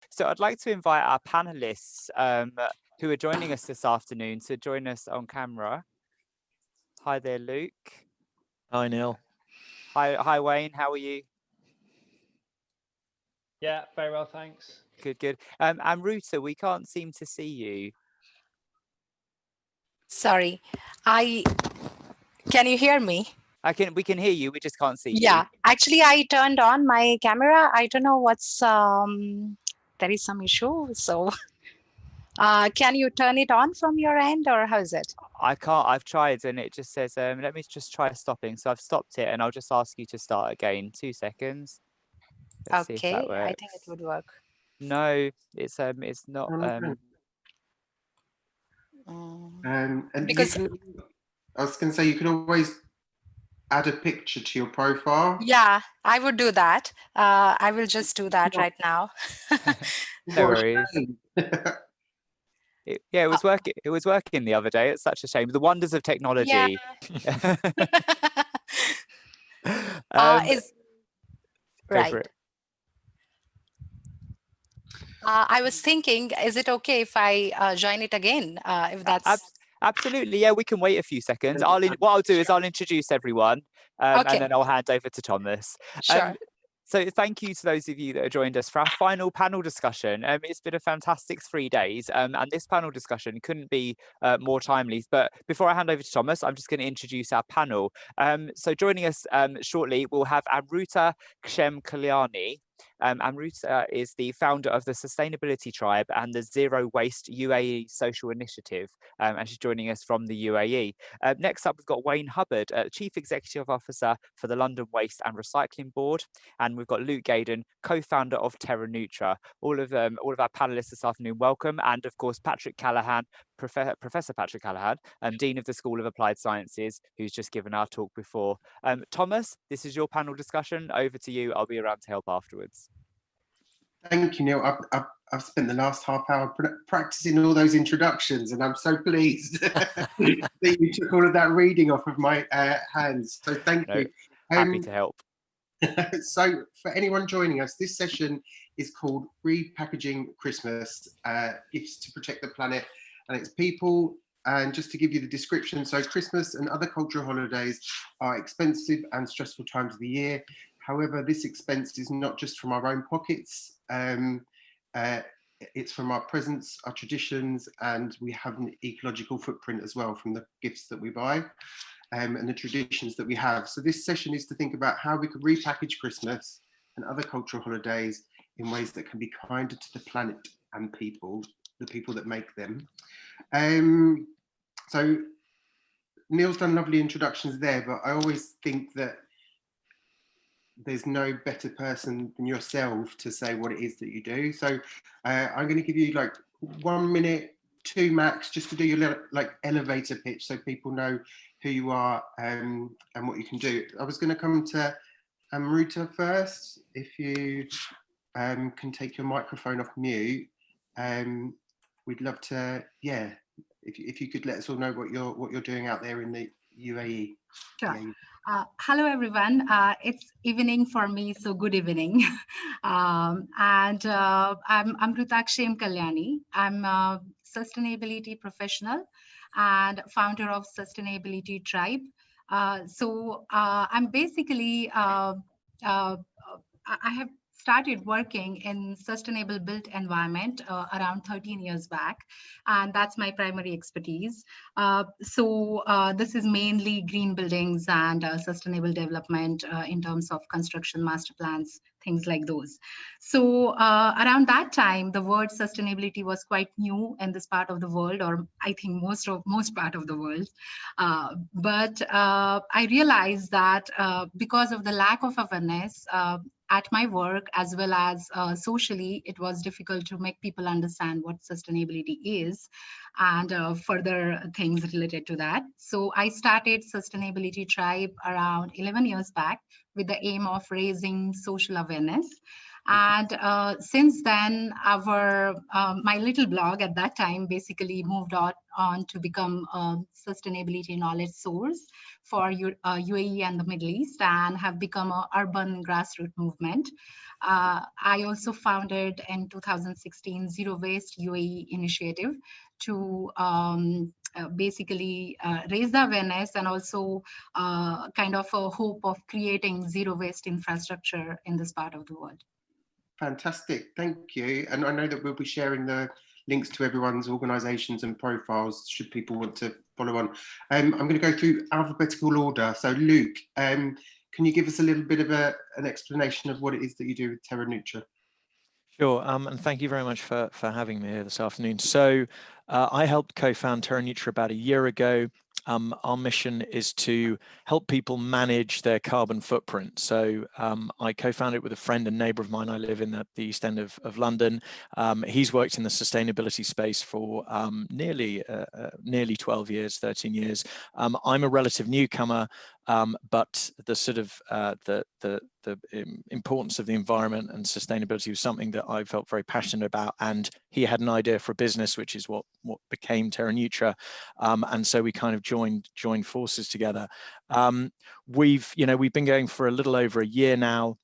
So I'd like to invite our panelists who are joining us this afternoon to join us on camera. Hi there, Luke. Hi, Neil. Hi, Wayne. How are you? Yeah, very well, thanks. Good. Amruta, we can't seem to see you. Sorry, can you hear me? We can hear you, we just can't see you. Yeah, actually I turned on my camera. I don't know what's, there is some issue. So can you turn it on from your end or how is it? I can't, I've tried and it just says, let me just try stopping. So I've stopped it and I'll just ask you to start again. 2 seconds. Let's see if that Okay, works. I think it would work. No, it's not. And because I was going to say, you can always add a picture to your profile. yeah, I would do that. I will just do that right now. No worries. It was working. It was working the other day. It's such a shame. The wonders of technology. Yeah. Right. I was thinking, is it okay if I join it again? If that's absolutely, yeah. We can wait a few seconds. What I'll do is I'll introduce everyone, and then I'll hand over to Thomas. Sure. So thank you to those of you that have joined us for our final panel discussion. It's been a fantastic 3 days, and this panel discussion couldn't be more timely. But before I hand over to Thomas, I'm just going to introduce our panel. So joining us shortly, we'll have Amruta Kshemkalyani. Amruta is the founder of the Sustainability Tribe and the Zero Waste UAE Social Initiative, and she's joining us from the UAE. Next up, we've got Wayne Hubbard, Chief Executive Officer for the London Waste and Recycling Board, and we've got Luke Gaydon, co-founder of TerraNutra. All of our panelists this afternoon, welcome, and of course Patrick Callahan, Professor Patrick Callahan, Dean of the School of Applied Sciences, who's just given our talk before. Thomas, this is your panel discussion. Over to you. I'll be around to help afterwards. Thank you, Neil. I've spent the last half hour practicing all those introductions, and I'm so pleased that you took all of that reading off of my hands. So thank you. Happy to help. So for anyone joining us, this session is called Repackaging Christmas, Gifts to Protect the Planet and its People. And just to give you the description, so Christmas and other cultural holidays are expensive and stressful times of the year. However, this expense is not just from our own pockets, it's from our presents, our traditions, and we have an ecological footprint as well from the gifts that we buy and the traditions that we have. So this session is to think about how we could repackage Christmas and other cultural holidays in ways that can be kinder to the planet and people, the people that make them. So Neil's done lovely introductions there, but I always think that there's no better person than yourself to say what it is that you do. So I'm going to give you like 1 minute, 2 max, just to do your like elevator pitch so people know who you are and what you can do. I was going to come to Amruta first. If you can take your microphone off mute, we'd love to, yeah, if you could let us all know what you're doing out there in the UAE. Sure. Hello, everyone. It's evening for me, so good evening. I'm Amruta Kshemkalyani. I'm a sustainability professional and founder of Sustainability Tribe. I'm basically, I have started working in sustainable built environment around 13 years back, and that's my primary expertise. This is mainly green buildings and sustainable development in terms of construction master plans, things like those. So around that time, the word sustainability was quite new in this part of the world, or I think most part of the world. But I realized that because of the lack of awareness at my work as well as socially, it was difficult to make people understand what sustainability is and further things related to that. So I started Sustainability Tribe around 11 years back with the aim of raising social awareness. And since then, my little blog at that time basically moved on to become a sustainability knowledge source for UAE and the Middle East, and have become an urban grassroots movement. I also founded in 2016 Zero Waste UAE initiative to basically raise the awareness and also kind of a hope of creating zero waste infrastructure in this part of the world. Fantastic, thank you. And I know that we'll be sharing the links to everyone's organisations and profiles should people want to follow on. I'm going to go through alphabetical order. So Luke, can you give us a little bit of an explanation of what it is that you do with TerraNutra? Sure, and thank you very much for having me here this afternoon. So I helped co-found TerraNutra about a year ago. Our mission is to help people manage their carbon footprint. So I co-founded it with a friend and neighbour of mine. I live in the East End of London. He's worked in the sustainability space for nearly 12 years, 13 years. I'm a relative newcomer, but the sort of the importance of the environment and sustainability was something that I felt very passionate about, and he had an idea for a business, which is what became TerraNutra, and so we kind of joined forces together. We've been going for a little over a year now.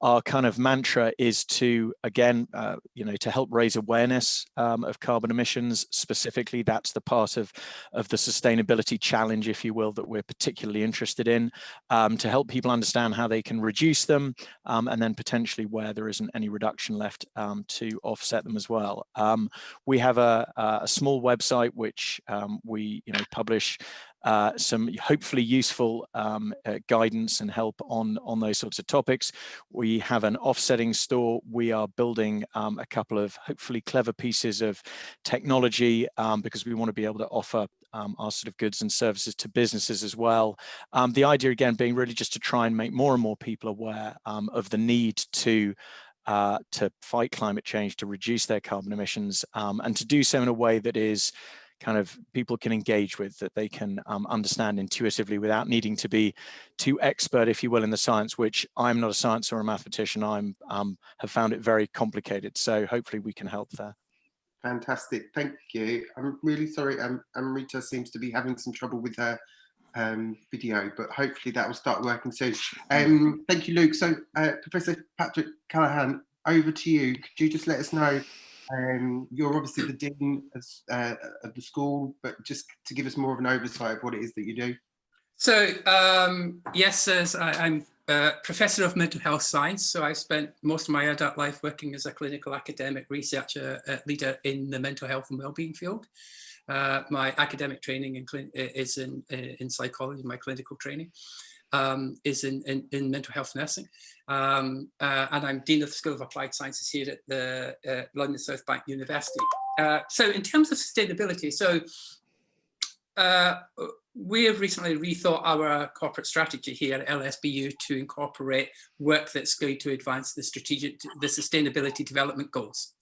Our kind of mantra is to, again, to help raise awareness of carbon emissions. Specifically, that's the part of the sustainability challenge, if you will, that we're particularly interested in, to help people understand how they can reduce them, and then potentially where there isn't any reduction left to offset them as well. We have a small website which we publish some hopefully useful guidance and help on those sorts of topics. We have an offsetting store. We are building a couple of hopefully clever pieces of technology because we want to be able to offer our sort of goods and services to businesses as well. The idea again being really just to try and make more and more people aware of the need to fight climate change, to reduce their carbon emissions, and to do so in a way that is kind of people can engage with, that they can understand intuitively without needing to be too expert, if you will, in the science, which I'm not a science or a mathematician. Have found it very complicated. So hopefully we can help there. Fantastic, thank you. I'm really sorry, Amruta seems to be having some trouble with her video, but hopefully that will start working soon. Thank you, Luke. So Professor Patrick Callahan, over to you. Could you just let us know, you're obviously the dean of the school, but just to give us more of an oversight of what it is that you do. So yes, I'm a professor of mental health science, so I spent most of my adult life working as a clinical academic researcher leader in the mental health and wellbeing field. My academic training is in psychology. My clinical training is in mental health nursing, and I'm Dean of the School of Applied Sciences here at the London South Bank University. So in terms of sustainability, so we have recently rethought our corporate strategy here at LSBU to incorporate work that's going to advance the sustainability development goals.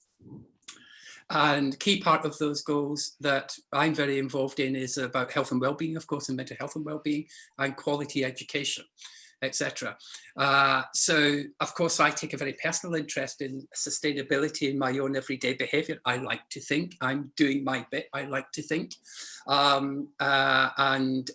And key part of those goals that I'm very involved in is about health and well-being, of course, and mental health and well-being, and quality education, etc. So, of course, I take a very personal interest in sustainability in my own everyday behaviour. I like to think. I'm doing my bit, I like to think. And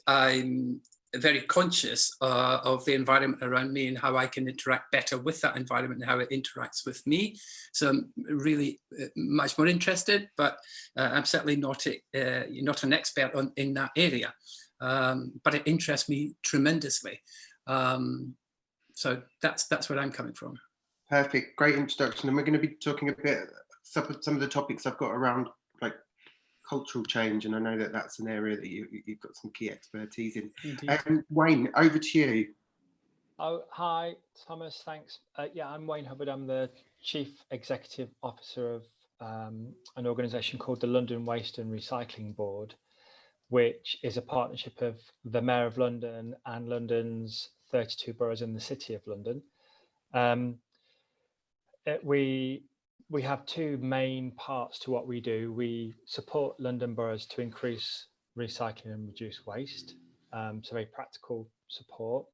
I'm very conscious of the environment around me and how I can interact better with that environment and how it interacts with me. So I'm really much more interested, but I'm certainly not an expert in that area. But it interests me tremendously. So that's where I'm coming from. Perfect, great introduction. And we're going to be talking a bit some of the topics I've got around like cultural change, and I know that that's an area that you've got some key expertise in. Wayne, over to you. Oh, hi, Thomas, thanks. Yeah, I'm Wayne Hubbard. I'm the Chief Executive Officer of an organisation called the London Waste and Recycling Board, which is a partnership of the Mayor of London and London's 32 boroughs in the City of London. We have two main parts to what we do. We support London boroughs to increase recycling and reduce waste, so very practical support.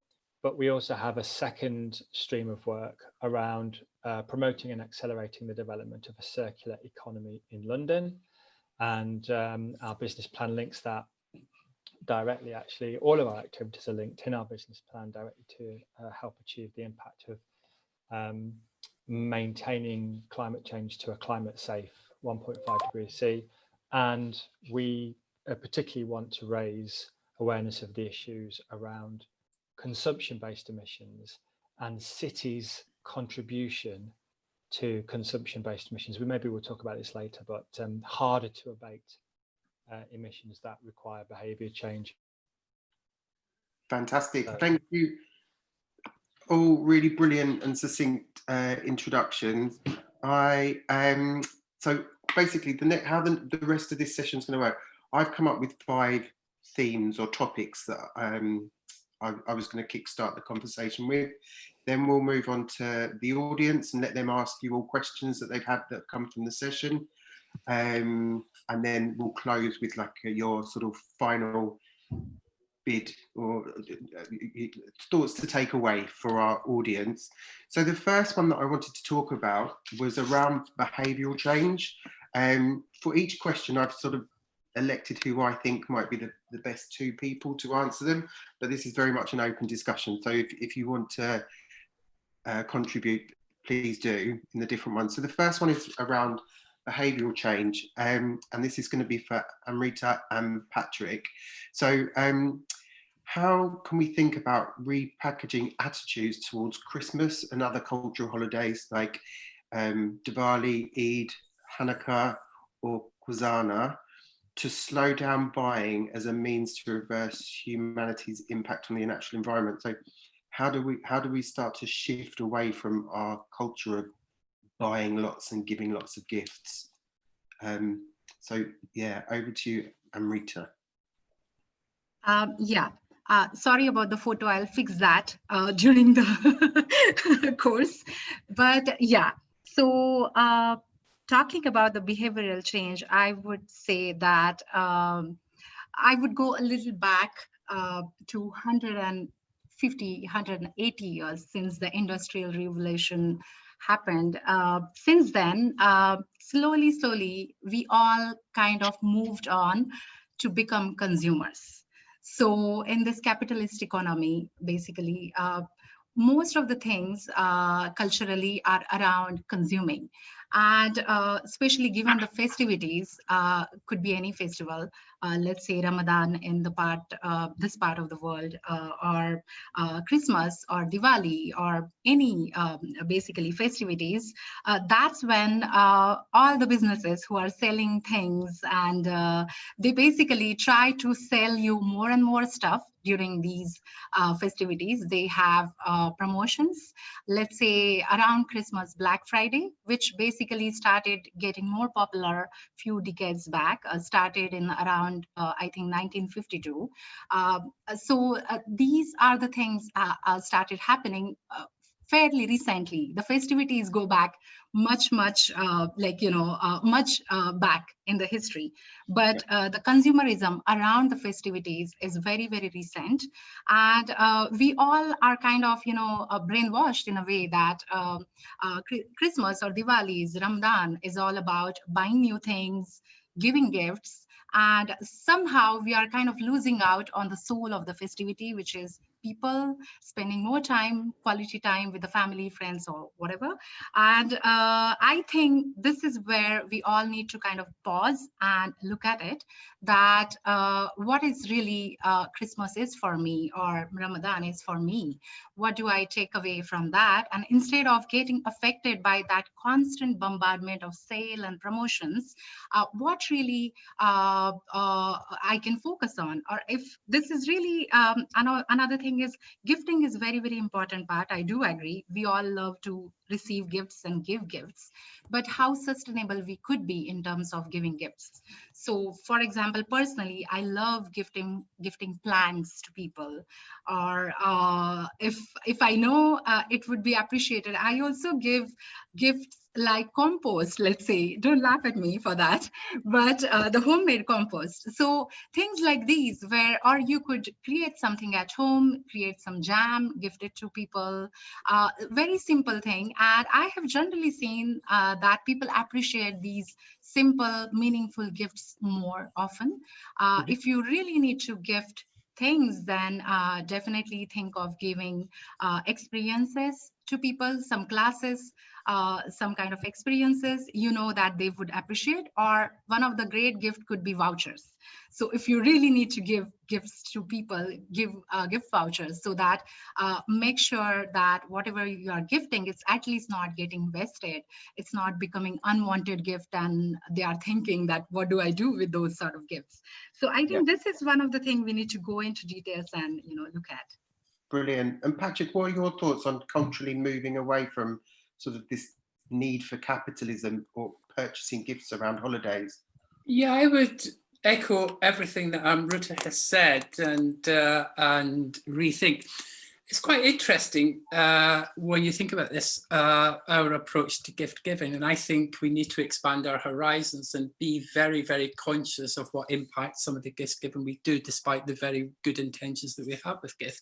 But we also have a second stream of work around promoting and accelerating the development of a circular economy in London. And our business plan links that directly. Actually, all of our activities are linked in our business plan directly to help achieve the impact of maintaining climate change to a climate safe 1.5 degrees C. And we particularly want to raise awareness of the issues around consumption-based emissions and cities' contribution to consumption-based emissions. Maybe we'll talk about this later, but harder to abate emissions that require behaviour change. Fantastic. Thank you. All really brilliant and succinct introductions. So basically, how the rest of this session is going to work. I've come up with 5 themes or topics that I was going to kickstart the conversation with. Then we'll move on to the audience and let them ask you all questions that they've had that come from the session. And then we'll close with like your sort of final bid or thoughts to take away for our audience. So the first one that I wanted to talk about was around behavioural change. For each question, I've sort of elected who I think might be the best 2 people to answer them, but this is very much an open discussion. So if you want to contribute, please do in the different ones. So the first one is around behavioural change, and this is going to be for Amruta and Patrick. So how can we think about repackaging attitudes towards Christmas and other cultural holidays like Diwali, Eid, Hanukkah or Kwanzaa to slow down buying as a means to reverse humanity's impact on the natural environment? So how do we start to shift away from our culture of buying lots and giving lots of gifts? So yeah, over to you, Amruta. Sorry about the photo. I'll fix that during the course. But yeah, so talking about the behavioral change, I would say that I would go a little back to 150, 180 years since the Industrial Revolution happened. Since then, slowly, we all kind of moved on to become consumers. So in this capitalist economy, basically, most of the things culturally are around consuming. And especially given the festivities, could be any festival, let's say Ramadan in the this part of the world, or Christmas or Diwali or any basically festivities, that's when all the businesses who are selling things and they basically try to sell you more and more stuff during these festivities. They have promotions, let's say around Christmas, Black Friday, which basically started getting more popular few decades back, started in around, I think 1952. These are the things started happening fairly recently. The festivities go back much back in the history, but the consumerism around the festivities is very, very recent, and we all are kind of brainwashed in a way that Christmas or Diwali's Ramadan is all about buying new things, giving gifts, and somehow we are kind of losing out on the soul of the festivity, which is people spending more time, quality time with the family, friends, or whatever. And I think this is where we all need to kind of pause and look at it, that what is really Christmas is for me, or Ramadan is for me. What do I take away from that? And instead of getting affected by that constant bombardment of sale and promotions, what really I can focus on? Or if this is really another thing is gifting is very, very important part. I do agree. We all love to receive gifts and give gifts, but how sustainable we could be in terms of giving gifts. So for example, personally, I love gifting plants to people, or if I know it would be appreciated, I also give gifts like compost, let's say. Don't laugh at me for that, but the homemade compost. So things like these, or you could create something at home, create some jam, gift it to people, very simple thing. And I have generally seen that people appreciate these simple, meaningful gifts more often. If you really need to gift things, then definitely think of giving experiences to people, some classes, some kind of experiences, you know, that they would appreciate. Or one of the great gift could be vouchers. So if you really need to give gifts to people, give gift vouchers, so that make sure that whatever you are gifting, it's at least not getting wasted. It's not becoming unwanted gift and they are thinking that, what do I do with those sort of gifts? So I think this is one of the things we need to go into details and, you know, look at. Brilliant. And Patrick, what are your thoughts on culturally moving away from sort of this need for capitalism or purchasing gifts around holidays? Yeah, I would echo everything that Amruta has said and rethink. It's quite interesting when you think about this, our approach to gift giving. And I think we need to expand our horizons and be very, very conscious of what impact some of the gifts given we do, despite the very good intentions that we have with gift.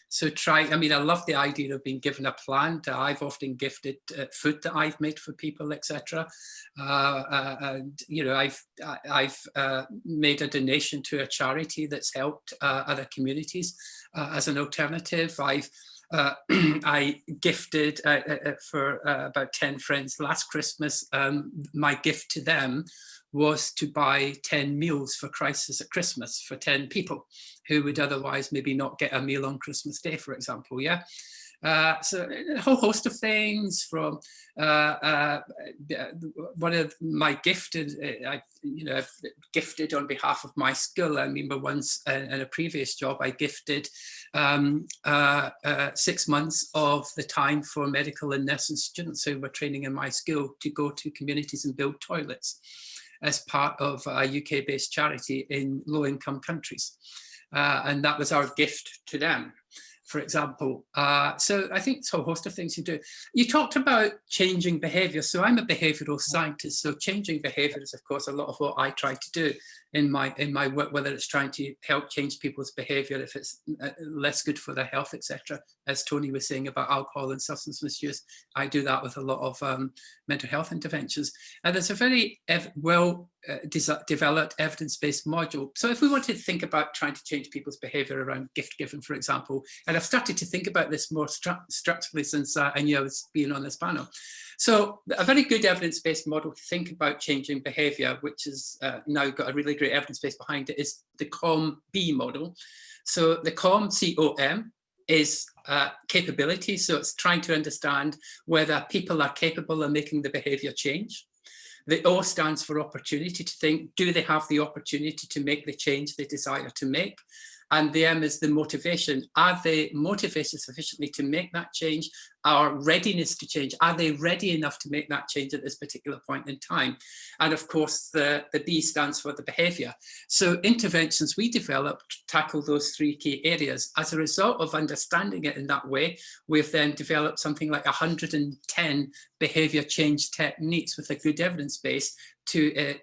So I mean, I love the idea of being given a plant. I've often gifted food that I've made for people, etc. And you know, I've made a donation to a charity that's helped other communities as an alternative. I gifted for about 10 friends last Christmas. My gift to them was to buy 10 meals for Crisis at Christmas for 10 people who would otherwise maybe not get a meal on Christmas Day, for example, yeah? So a whole host of things from one of my gifted, I've gifted on behalf of my school. I remember once in a previous job, I gifted 6 months of the time for medical and nursing students who were training in my school to go to communities and build toilets as part of a UK-based charity in low-income countries. And that was our gift to them, for example. So I think it's a whole host of things you do. You talked about changing behavior. So I'm a behavioral scientist. So changing behavior is, of course, a lot of what I try to do in my work, whether it's trying to help change people's behavior, if it's less good for their health, etc. As Tony was saying about alcohol and substance misuse, I do that with a lot of mental health interventions. And there's a very developed evidence-based module. So if we wanted to think about trying to change people's behavior around gift giving, for example, and I've started to think about this more structurally since I knew I was being on this panel. So a very good evidence-based model to think about changing behavior, which has now got a really great evidence base behind it, is the COM-B model. So the COM, C-O-M, is capability. So it's trying to understand whether people are capable of making the behavior change. The O stands for opportunity, to think, do they have the opportunity to make the change they desire to make? And the M is the motivation. Are they motivated sufficiently to make that change? Our readiness to change. Are they ready enough to make that change at this particular point in time? And of course, the B stands for the behavior. So interventions we developed tackle those three key areas. As a result of understanding it in that way, we've then developed something like 110 behavior change techniques with a good evidence base to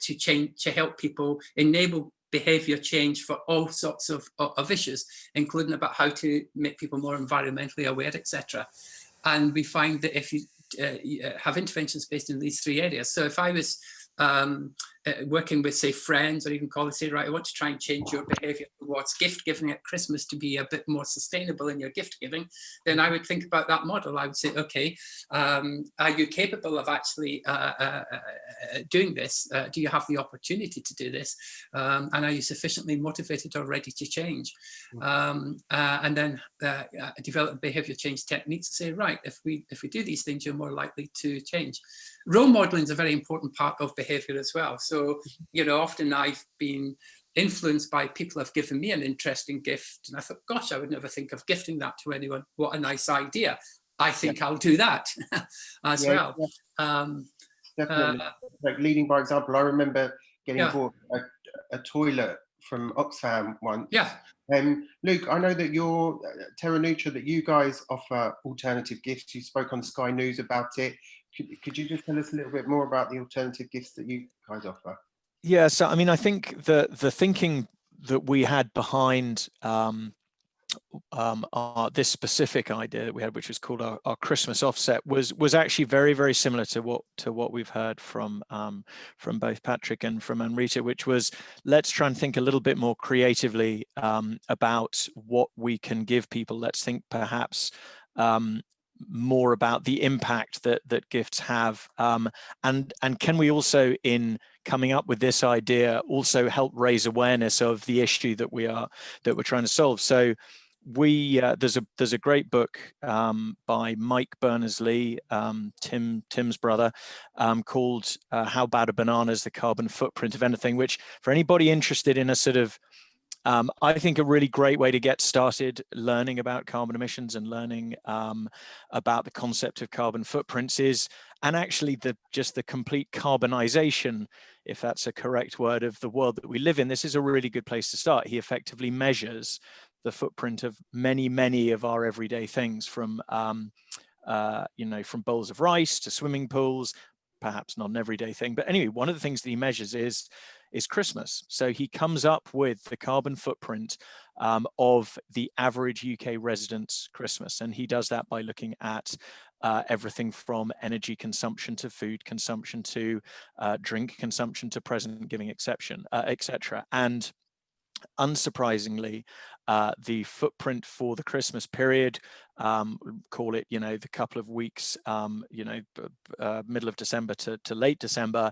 help people enable behavior change for all sorts of issues, including about how to make people more environmentally aware, etc. And we find that if you have interventions based in these three areas, so if I was working with, say, friends or even colleagues, say, right, I want to try and change your behavior towards gift giving at Christmas to be a bit more sustainable in your gift giving, then I would think about that model. I would say, okay, are you capable of actually doing this? Do you have the opportunity to do this? And are you sufficiently motivated or ready to change? And then develop behavior change techniques to say, right, if we do these things, you're more likely to change. Role modeling is a very important part of behavior as well. So, you know, often I've been influenced by people who have given me an interesting gift. And I thought, gosh, I would never think of gifting that to anyone. What a nice idea. I think I'll do that as well. Definitely. Like leading by example, I remember getting bought a toilet from Oxfam once. Yeah. Luke, I know that your TerraNutra, that you guys offer alternative gifts. You spoke on Sky News about it. Could you just tell us a little bit more about the alternative gifts that you guys offer? Yeah, so I mean, I think the thinking that we had behind this specific idea that we had, which was called our Christmas offset, was actually very, very similar to what we've heard from both Patrick and from Amruta, which was, let's try and think a little bit more creatively about what we can give people. Let's think perhaps more about the impact that gifts have, and can we also, in coming up with this idea, also help raise awareness of the issue that we're trying to solve. So there's a great book by Mike Berners-Lee, Tim's brother, called How Bad Are Bananas? The Carbon Footprint of Anything, which, for anybody interested in a sort of I think a really great way to get started learning about carbon emissions and learning about the concept of carbon footprints is, and actually just the complete carbonization, if that's a correct word, of the world that we live in. This is a really good place to start. He effectively measures the footprint of many of our everyday things, from from bowls of rice to swimming pools. Perhaps not an everyday thing, but anyway, one of the things that he measures is Christmas. So he comes up with the carbon footprint of the average UK resident's Christmas, and he does that by looking at everything from energy consumption to food consumption to drink consumption to present giving etc. And unsurprisingly, the footprint for the Christmas period, call it, the couple of weeks, middle of December to late December,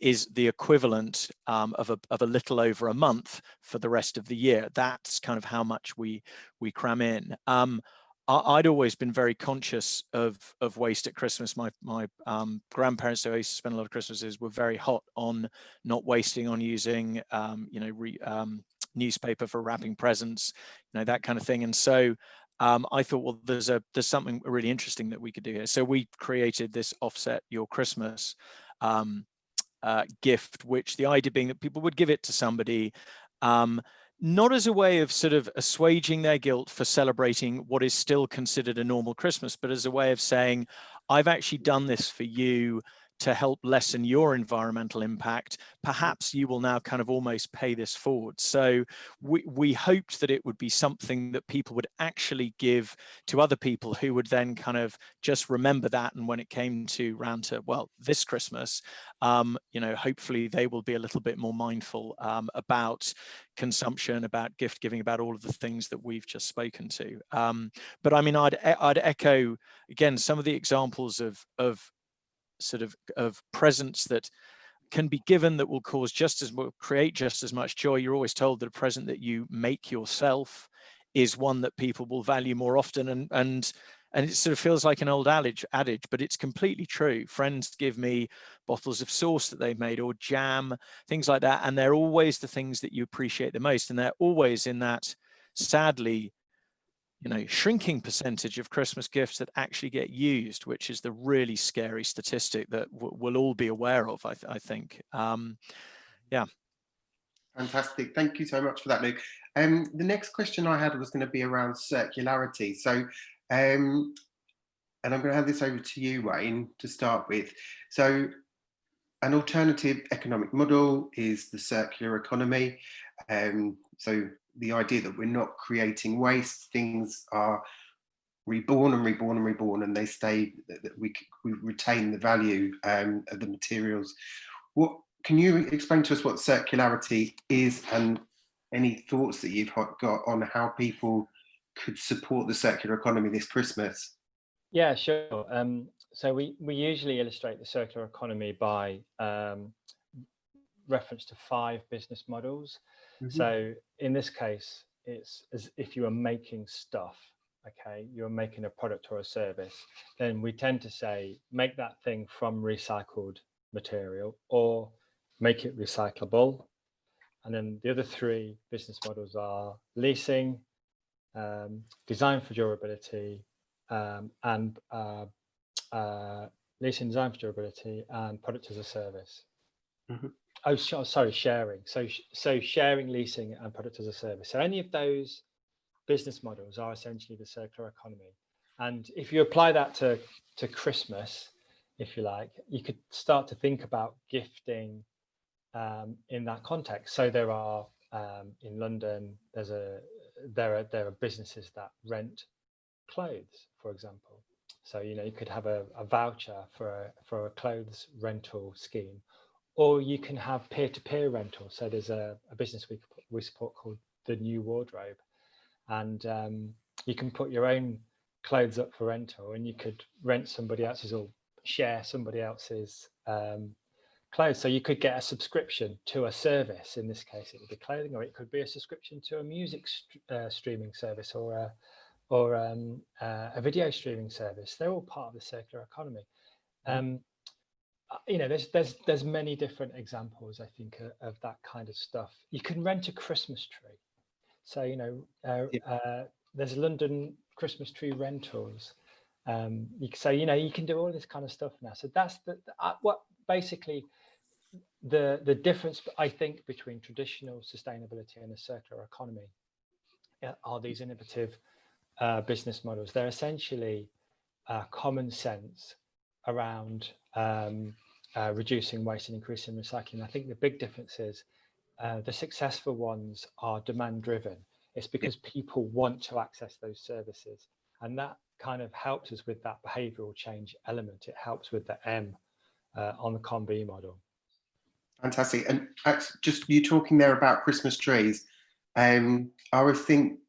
is the equivalent of a little over a month for the rest of the year. That's kind of how much we cram in. I'd always been very conscious of waste at Christmas. My grandparents, who I used to spend a lot of Christmases, were very hot on not wasting, on using newspaper for wrapping presents, that kind of thing. And so I thought, well, there's something really interesting that we could do here. So we created this Offset Your Christmas gift, which the idea being that people would give it to somebody, not as a way of sort of assuaging their guilt for celebrating what is still considered a normal Christmas, but as a way of saying, I've actually done this for you to help lessen your environmental impact. Perhaps you will now kind of almost pay this forward. So we hoped that it would be something that people would actually give to other people, who would then kind of just remember that. And when it came round to, well, this Christmas, hopefully they will be a little bit more mindful about consumption, about gift giving, about all of the things that we've just spoken to. But I mean, I'd echo again some of the examples of presents that can be given that will create just as much joy. You're always told that a present that you make yourself is one that people will value more often, and it sort of feels like an old adage, but it's completely true. Friends give me bottles of sauce that they've made, or jam, things like that, and they're always the things that you appreciate the most, and they're always in that, sadly, shrinking percentage of Christmas gifts that actually get used, which is the really scary statistic that we'll all be aware of, I think. Yeah. Fantastic. Thank you so much for that, Luke. The next question I had was going to be around circularity. So, and I'm going to hand this over to you, Wayne, to start with. So, an alternative economic model is the circular economy. So the idea that we're not creating waste, things are reborn and reborn and reborn, and they stay, that we retain the value of the materials. What can you explain to us what circularity is, and any thoughts that you've got on how people could support the circular economy this Christmas? Yeah, sure. So we usually illustrate the circular economy by reference to 5 business models. Mm-hmm. So in this case, it's as if you are making stuff, okay? You're making a product or a service. Then we tend to say, make that thing from recycled material or make it recyclable. And then the other 3 business models are leasing, design for durability, leasing, design for durability, and product as a service. Mm-hmm. Oh, sorry, sharing. So sharing, leasing, and product as a service. So any of those business models are essentially the circular economy. And if you apply that to Christmas, if you like, you could start to think about gifting in that context. So there are in London, there are businesses that rent clothes, for example. So you could have a voucher for a clothes rental scheme. Or you can have peer-to-peer rental. So there's a business we support called The New Wardrobe, and you can put your own clothes up for rental, and you could rent somebody else's or share somebody else's clothes. So you could get a subscription to a service. In this case, it would be clothing, or it could be a subscription to a music streaming service, or a video streaming service. They're all part of the circular economy. You know, there's many different examples, I think, of that kind of stuff. You can rent a Christmas tree. So, you know, there's London Christmas tree rentals. You can say, you know, you can do all this kind of stuff now. So that's what basically the difference, I think, between traditional sustainability and a circular economy are these innovative business models. They're essentially common sense around reducing waste and increasing recycling. I think the big difference is the successful ones are demand driven. It's because people want to access those services, and that kind of helps us with that behavioural change element. It helps with the M on the COM-B model. Fantastic. And just you talking there about Christmas trees, I always think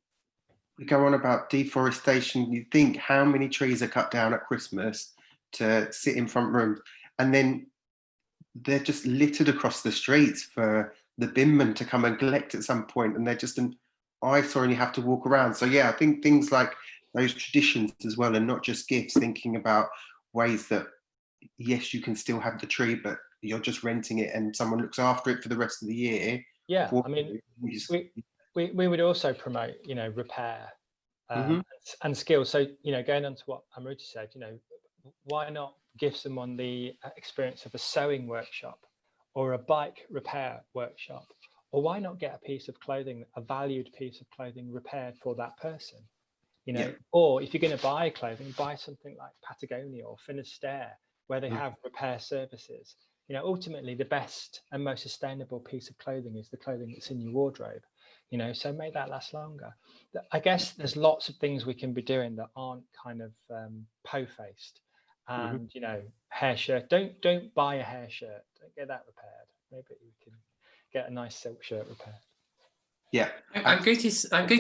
we go on about deforestation. You think how many trees are cut down at Christmas to sit in front rooms, and then they're just littered across the streets for the binman to come and collect at some point, and they're just an eyesore and you have to walk around. So yeah, I think things like those traditions as well, and not just gifts, thinking about ways that yes, you can still have the tree, but you're just renting it and someone looks after it for the rest of the year. Yeah, I mean, we would also promote, you know, repair and skills. So, you know, going on to what Amruta said, you know, why not give someone the experience of a sewing workshop or a bike repair workshop? Or why not get a piece of clothing, a valued piece of clothing repaired for that person? You know, or if you're going to buy clothing, buy something like Patagonia or Finisterre, where they have repair services. You know, ultimately the best and most sustainable piece of clothing is the clothing that's in your wardrobe, you know, so make that last longer. I guess there's lots of things we can be doing that aren't kind of po-faced. And, you know, hair shirt, don't buy a hair shirt, don't get that repaired. Maybe you can get a nice silk shirt repaired. Yeah, I'm going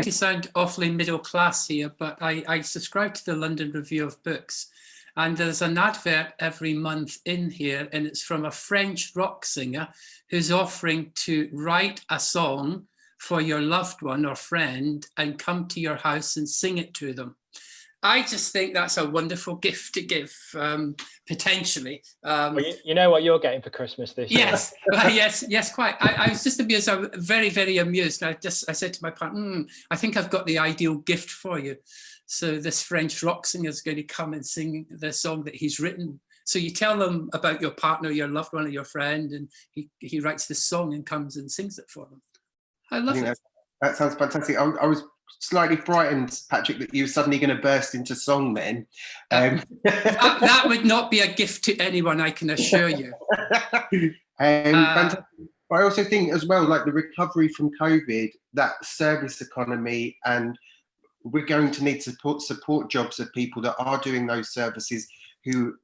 to sound awfully middle class here, but I subscribe to the London Review of Books, and there's an advert every month in here, and it's from a French rock singer who's offering to write a song for your loved one or friend and come to your house and sing it to them. I just think that's a wonderful gift to give, potentially. Well, you know what you're getting for Christmas this year. Yes, well, yes, quite. I was just amused. I was very, very amused. I said to my partner, I think I've got the ideal gift for you. So this French rock singer is going to come and sing the song that he's written. So you tell them about your partner, your loved one, or your friend, and he writes this song and comes and sings it for them. I love it. That sounds fantastic. I was slightly frightened, Patrick, that you were suddenly going to burst into song then. That would not be a gift to anyone, I can assure you. Fantastic. But I also think as well, like the recovery from COVID, that service economy, and we're going to need support jobs of people that are doing those services who,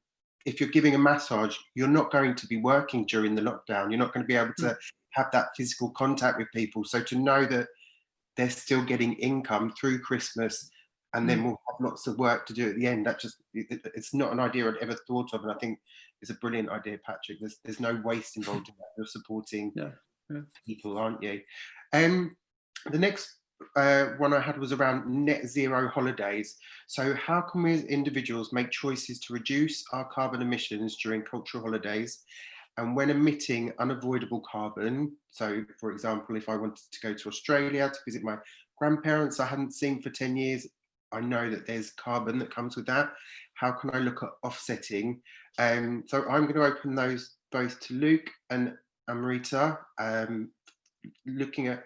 if you're giving a massage, you're not going to be working during the lockdown. You're not going to be able to have that physical contact with people. So to know that they're still getting income through Christmas, and then we'll have lots of work to do at the end. That just, it's not an idea I'd ever thought of. And I think it's a brilliant idea, Patrick. There's no waste involved in that. You're supporting people, aren't you? The next one I had was around net zero holidays. So how can we as individuals make choices to reduce our carbon emissions during cultural holidays? And when emitting unavoidable carbon, so for example, if I wanted to go to Australia to visit my grandparents I hadn't seen for 10 years, I know that there's carbon that comes with that. How can I look at offsetting? So I'm going to open those both to Luke and Amruta, looking at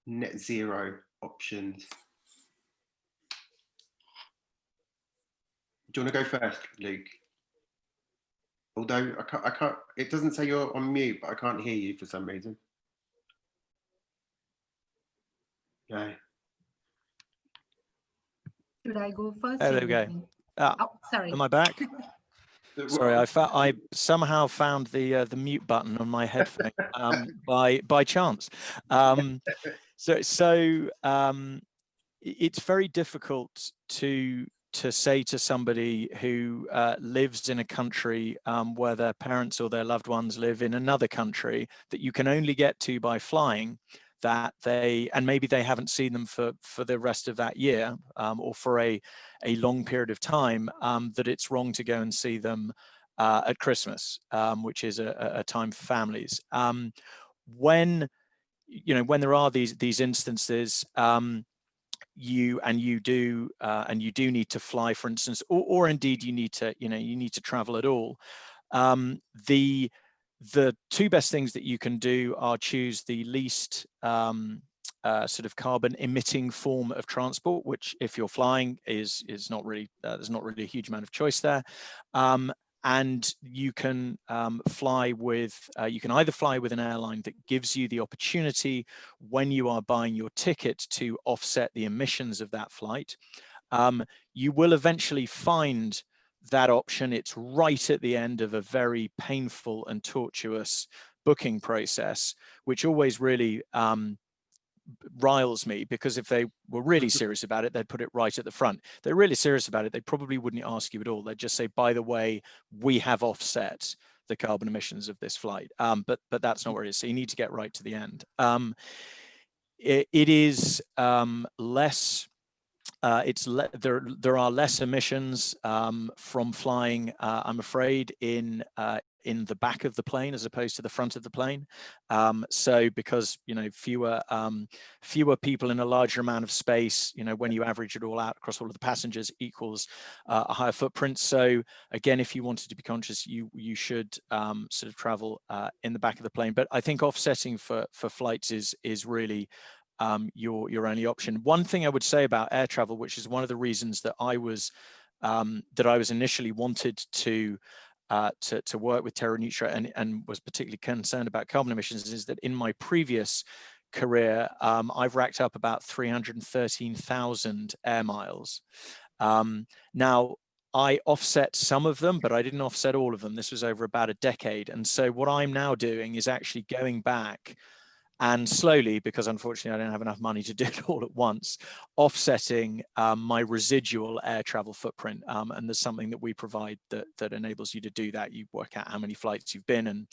net zero options. Do you want to go first, Luke? Although I can't, it doesn't say you're on mute, but I can't hear you for some reason. No. Should I go first? Oh, there we go. Oh, sorry. Am I back? Sorry, I somehow found the mute button on my headphone by chance. So it's very difficult to to say to somebody who lives in a country where their parents or their loved ones live in another country that you can only get to by flying, that and maybe they haven't seen them for the rest of that year or for a long period of time, that it's wrong to go and see them at Christmas, which is a time for families. When there are these instances, you do need to fly, for instance, or indeed you need to travel at all. The two best things that you can do are choose the least sort of carbon emitting form of transport, which if you're flying is not really, there's not really a huge amount of choice there. And you can fly with, you can either fly with an airline that gives you the opportunity when you are buying your ticket to offset the emissions of that flight. You will eventually find that option. It's right at the end of a very painful and tortuous booking process, which always really riles me, because if they were really serious about it, they'd put it right at the front. If they're really serious about it, they probably wouldn't ask you at all. They'd just say, by the way, we have offset the carbon emissions of this flight. But that's not where it is. So you need to get right to the end. It is less. There are less emissions from flying, I'm afraid, in the back of the plane as opposed to the front of the plane. So because fewer people in a larger amount of space, when you average it all out across all of the passengers, equals a higher footprint. So again, if you wanted to be conscious, you should sort of travel in the back of the plane. But I think offsetting for flights is really your only option. One thing I would say about air travel, which is one of the reasons that I was initially wanted to work with TerraNutra and was particularly concerned about carbon emissions, is that in my previous career, I've racked up about 313,000 air miles. Now, I offset some of them, but I didn't offset all of them. This was over about a decade. And so what I'm now doing is actually going back and slowly, because unfortunately I don't have enough money to do it all at once, offsetting my residual air travel footprint. And there's something that we provide that enables you to do that. You work out how many flights you've been, and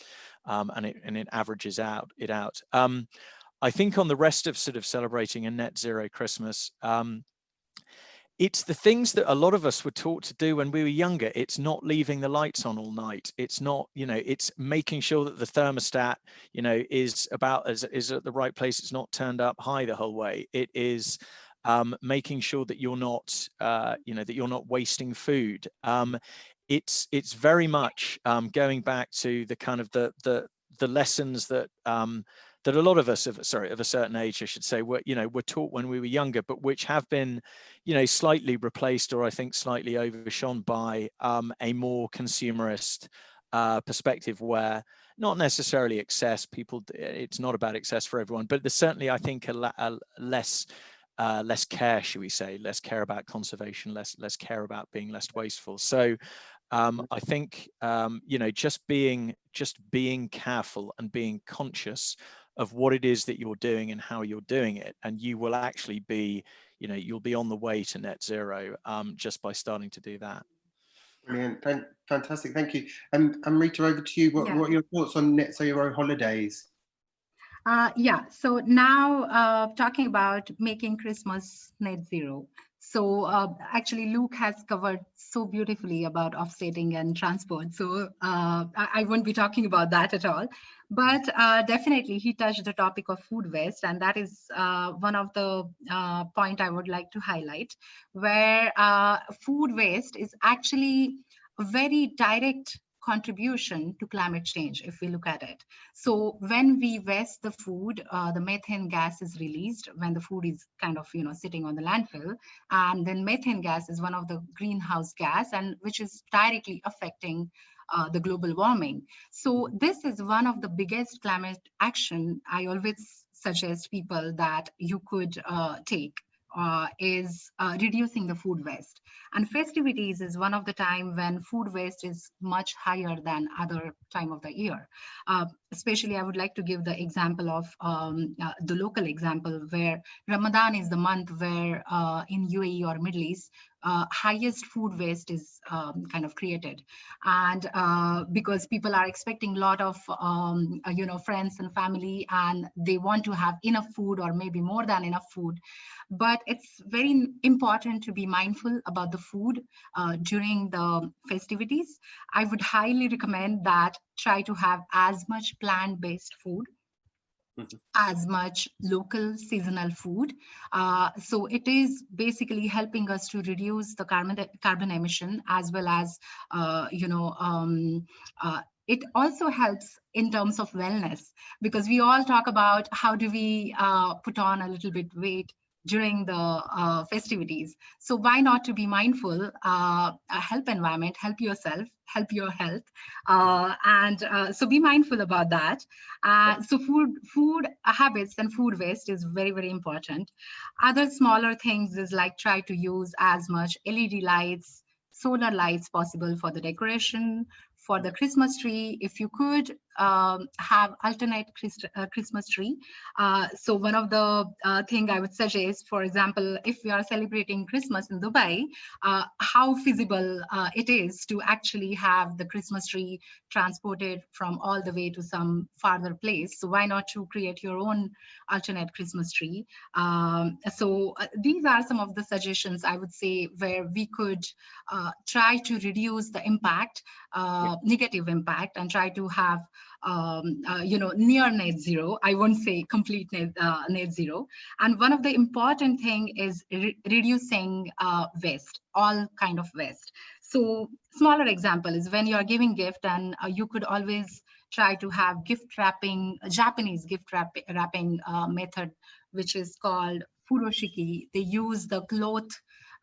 it averages it out. I think on the rest of sort of celebrating a net zero Christmas, it's the things that a lot of us were taught to do when we were younger. It's not leaving the lights on all night. It's not, it's making sure that the thermostat, is at the right place. It's not turned up high the whole way. It is making sure that you're not, that you're not wasting food. It's very much going back to the kind of the lessons that that a lot of us of a certain age, I should say, were taught when we were younger, but which have been, slightly replaced, or I think slightly overshone by a more consumerist perspective, where not necessarily excess. It's not about excess for everyone, but there's certainly, I think, a less care, should we say, less care about conservation, less care about being less wasteful. So I think just being careful and being conscious of what it is that you're doing and how you're doing it, and you will actually be, you'll be on the way to net zero just by starting to do that. Brilliant, fantastic, thank you. Amruta, over to you. What are your thoughts on net zero holidays? So now talking about making Christmas net zero. So actually, Luke has covered so beautifully about offsetting and transport. So I won't be talking about that at all. But definitely, he touched the topic of food waste. And that is one of the point I would like to highlight, where food waste is actually a very direct contribution to climate change, if we look at it. So when we waste the food, the methane gas is released when the food is kind of sitting on the landfill, and then methane gas is one of the greenhouse gas, and which is directly affecting the global warming. So this is one of the biggest climate action I always suggest people that you could take. Is reducing the food waste. And festivities is one of the time when food waste is much higher than other time of the year. Especially I would like to give the example of the local example, where Ramadan is the month where in UAE or Middle East, highest food waste is kind of created. And because people are expecting a lot of, friends and family, and they want to have enough food or maybe more than enough food. But it's very important to be mindful about the food during the festivities. I would highly recommend that try to have as much plant-based food, as much local seasonal food. So it is basically helping us to reduce the carbon emission, as well as, it also helps in terms of wellness, because we all talk about how do we put on a little bit weight during the festivities. So why not to be mindful, help environment, help yourself, help your health. So be mindful about that. So food habits and food waste is very, very important. Other smaller things is like try to use as much LED lights, solar lights possible for the decoration. For the Christmas tree, if you could have alternate Christmas tree. So one of the thing I would suggest, for example, if we are celebrating Christmas in Dubai, how feasible it is to actually have the Christmas tree transported from all the way to some farther place. So why not to create your own alternate Christmas tree? These are some of the suggestions I would say where we could try to reduce the impact, negative impact, and try to have near net zero. I won't say complete net zero. And one of the important thing is reducing waste, all kind of waste. So smaller example is when you are giving gift, and you could always try to have gift wrapping, Japanese gift wrapping method, which is called furoshiki. They use the cloth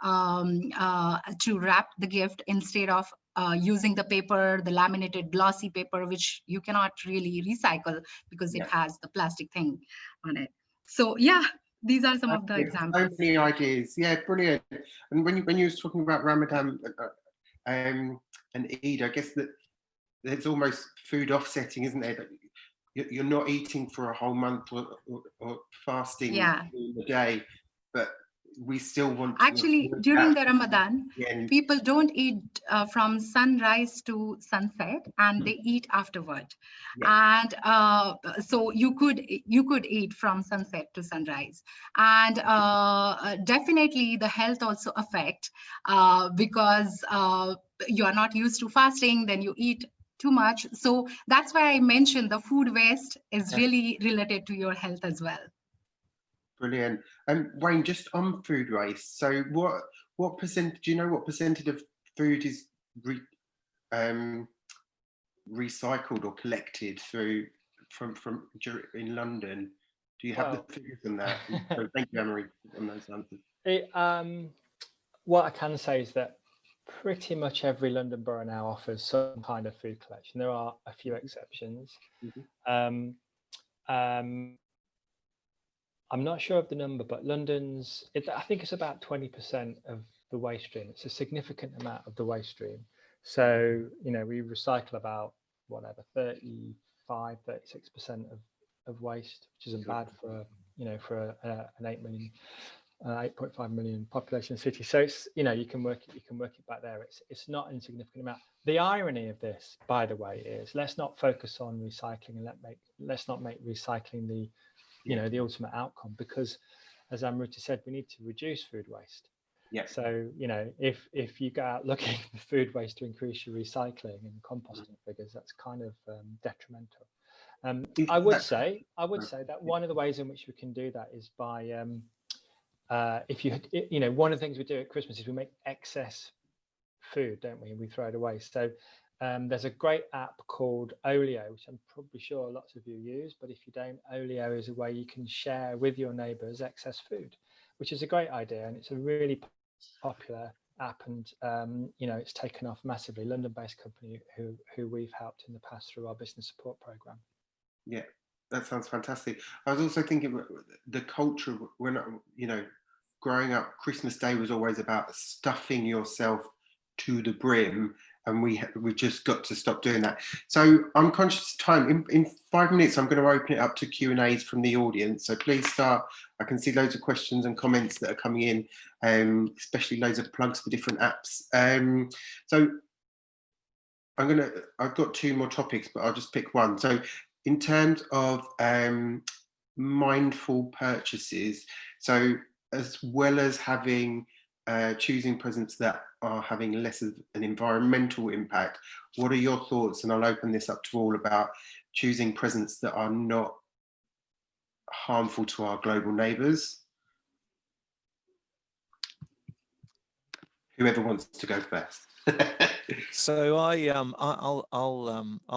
to wrap the gift instead of using the paper, the laminated glossy paper, which you cannot really recycle because it has the plastic thing on it. So yeah, these are some of the examples. So many ideas. Yeah, brilliant. And when you was talking about Ramadan and Eid, I guess that there's almost food offsetting, isn't there? That you're not eating for a whole month or fasting in the day, but we still want to actually during the Ramadan, people don't eat from sunrise to sunset, and they eat afterward. And so you could eat from sunset to sunrise, and definitely the health also affect because you are not used to fasting, then you eat too much. So that's why I mentioned the food waste is really related to your health as well. Brilliant. Wayne, just on food waste, so what percent, do you know what percentage of food is recycled or collected through from in London? Do you have the figures on that? So thank you, Anne-Marie, on those answers. What I can say is that pretty much every London borough now offers some kind of food collection. There are a few exceptions. I'm not sure of the number, but London's, I think it's about 20% of the waste stream. It's a significant amount of the waste stream. So, we recycle about whatever, 35, 36% of waste, which isn't bad for, for an 8.5 million population city. So it's, you can work it back there. It's not an insignificant amount. The irony of this, by the way, is let's not focus on recycling and let's not make recycling the the ultimate outcome, because as Amruta said, we need to reduce food waste. So if you go out looking for food waste to increase your recycling and composting figures, that's kind of detrimental. I would say that one of the ways in which we can do that is by one of the things we do at Christmas is we make excess food, don't we, and we throw it away. So there's a great app called Olio, which I'm probably sure lots of you use, but if you don't, Olio is a way you can share with your neighbours excess food, which is a great idea, and it's a really popular app, and it's taken off massively. London-based company who we've helped in the past through our business support program. Yeah, that sounds fantastic. I was also thinking about the culture when growing up. Christmas Day was always about stuffing yourself to the brim, and we've just got to stop doing that. So I'm conscious of time. In 5 minutes, I'm going to open it up to Q&As from the audience. So please start. I can see loads of questions and comments that are coming in, especially loads of plugs for different apps. So I've got 2 more topics, but I'll just pick one. So in terms of mindful purchases, so as well as having choosing presents that are having less of an environmental impact, what are your thoughts, and I'll open this up to all, about choosing presents that are not harmful to our global neighbours? Whoever wants to go first. So I'll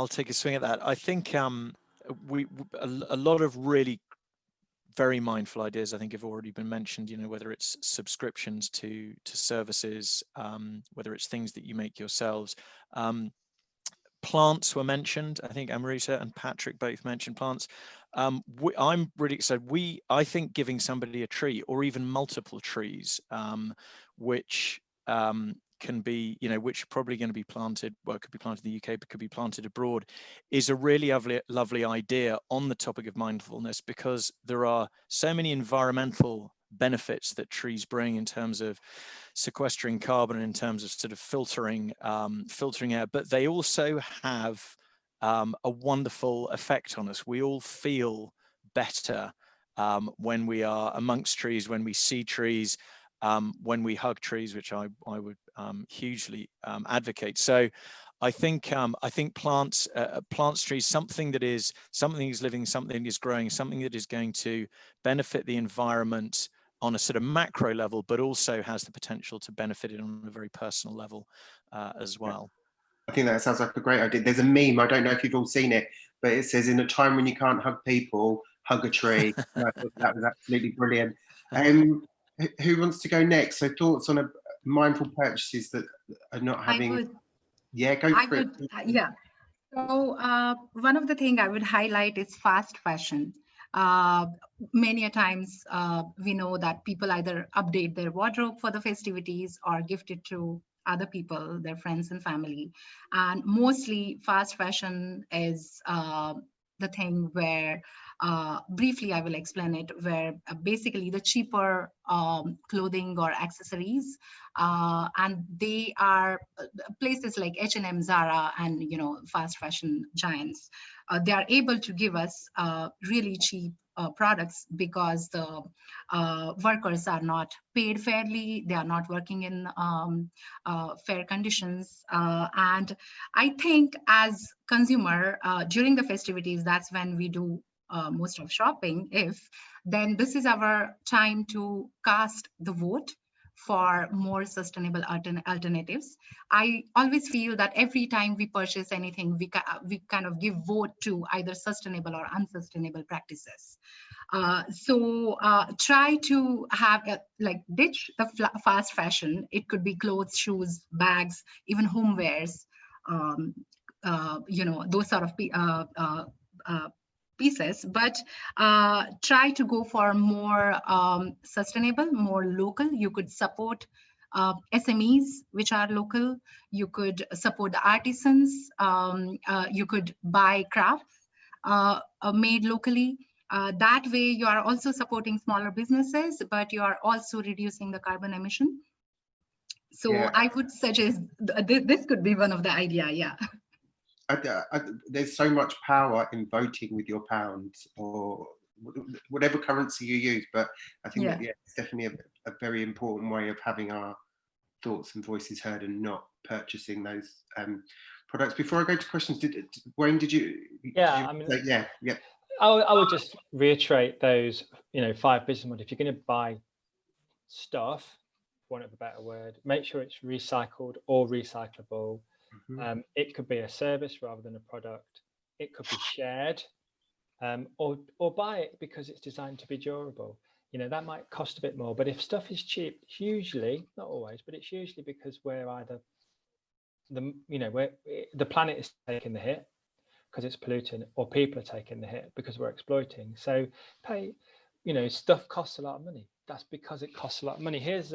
take a swing at that. I think a lot of really very mindful ideas, I think, have already been mentioned, you know, whether it's subscriptions to services, whether it's things that you make yourselves. Plants were mentioned. I think Amruta and Patrick both mentioned plants. I'm really excited. I think giving somebody a tree, or even multiple trees, which can be, you know, which are probably going to be planted, well, it could be planted in the UK, but could be planted abroad, is a really lovely idea on the topic of mindfulness, because there are so many environmental benefits that trees bring in terms of sequestering carbon, in terms of sort of filtering air, but they also have a wonderful effect on us. We all feel better when we are amongst trees, when we see trees, when we hug trees, which I would hugely advocate. So I think plants, trees, something is living, something is growing, something that is going to benefit the environment on a sort of macro level, but also has the potential to benefit it on a very personal level as well. I think that sounds like a great idea. There's a meme, I don't know if you've all seen it, but it says, in a time when you can't hug people, hug a tree. And I thought that was absolutely brilliant. Who wants to go next? So thoughts on mindful purchases that are not having... Yeah, go for it. Yeah. So one of the things I would highlight is fast fashion. Many a times we know that people either update their wardrobe for the festivities or gift it to other people, their friends and family. And mostly fast fashion is the thing where, briefly I will explain it, where basically the cheaper clothing or accessories, and they are places like H&M, Zara, and, you know, fast fashion giants. They are able to give us really cheap products, because the workers are not paid fairly, they are not working in fair conditions. And I think as consumer, during the festivities, that's when we do most of shopping. Then this is our time to cast the vote for more sustainable alternatives. I always feel that every time we purchase anything, we kind of give vote to either sustainable or unsustainable practices. So try to have ditch the fast fashion. It could be clothes, shoes, bags, even homewares, you know, those sort of pieces, but try to go for more sustainable, more local. You could support SMEs, which are local. You could support the artisans. You could buy crafts made locally. That way, you are also supporting smaller businesses, but you are also reducing the carbon emission. So yeah. I would suggest this could be one of the idea, yeah. There's so much power in voting with your pounds or whatever currency you use, but I think that, yeah, it's definitely a very important way of having our thoughts and voices heard and not purchasing those products. Before I go to questions, Wayne, did you? Yeah, I would just reiterate those, 5 business models. If you're going to buy stuff, for want of a better word, make sure it's recycled or recyclable. Mm-hmm. It could be a service rather than a product. It could be shared, or buy it because it's designed to be durable. That might cost a bit more, but if stuff is cheap, it's usually, not always, but it's usually because we're either the planet is taking the hit because it's polluting, or people are taking the hit because we're exploiting. So stuff costs a lot of money. That's because it costs a lot of money. Here's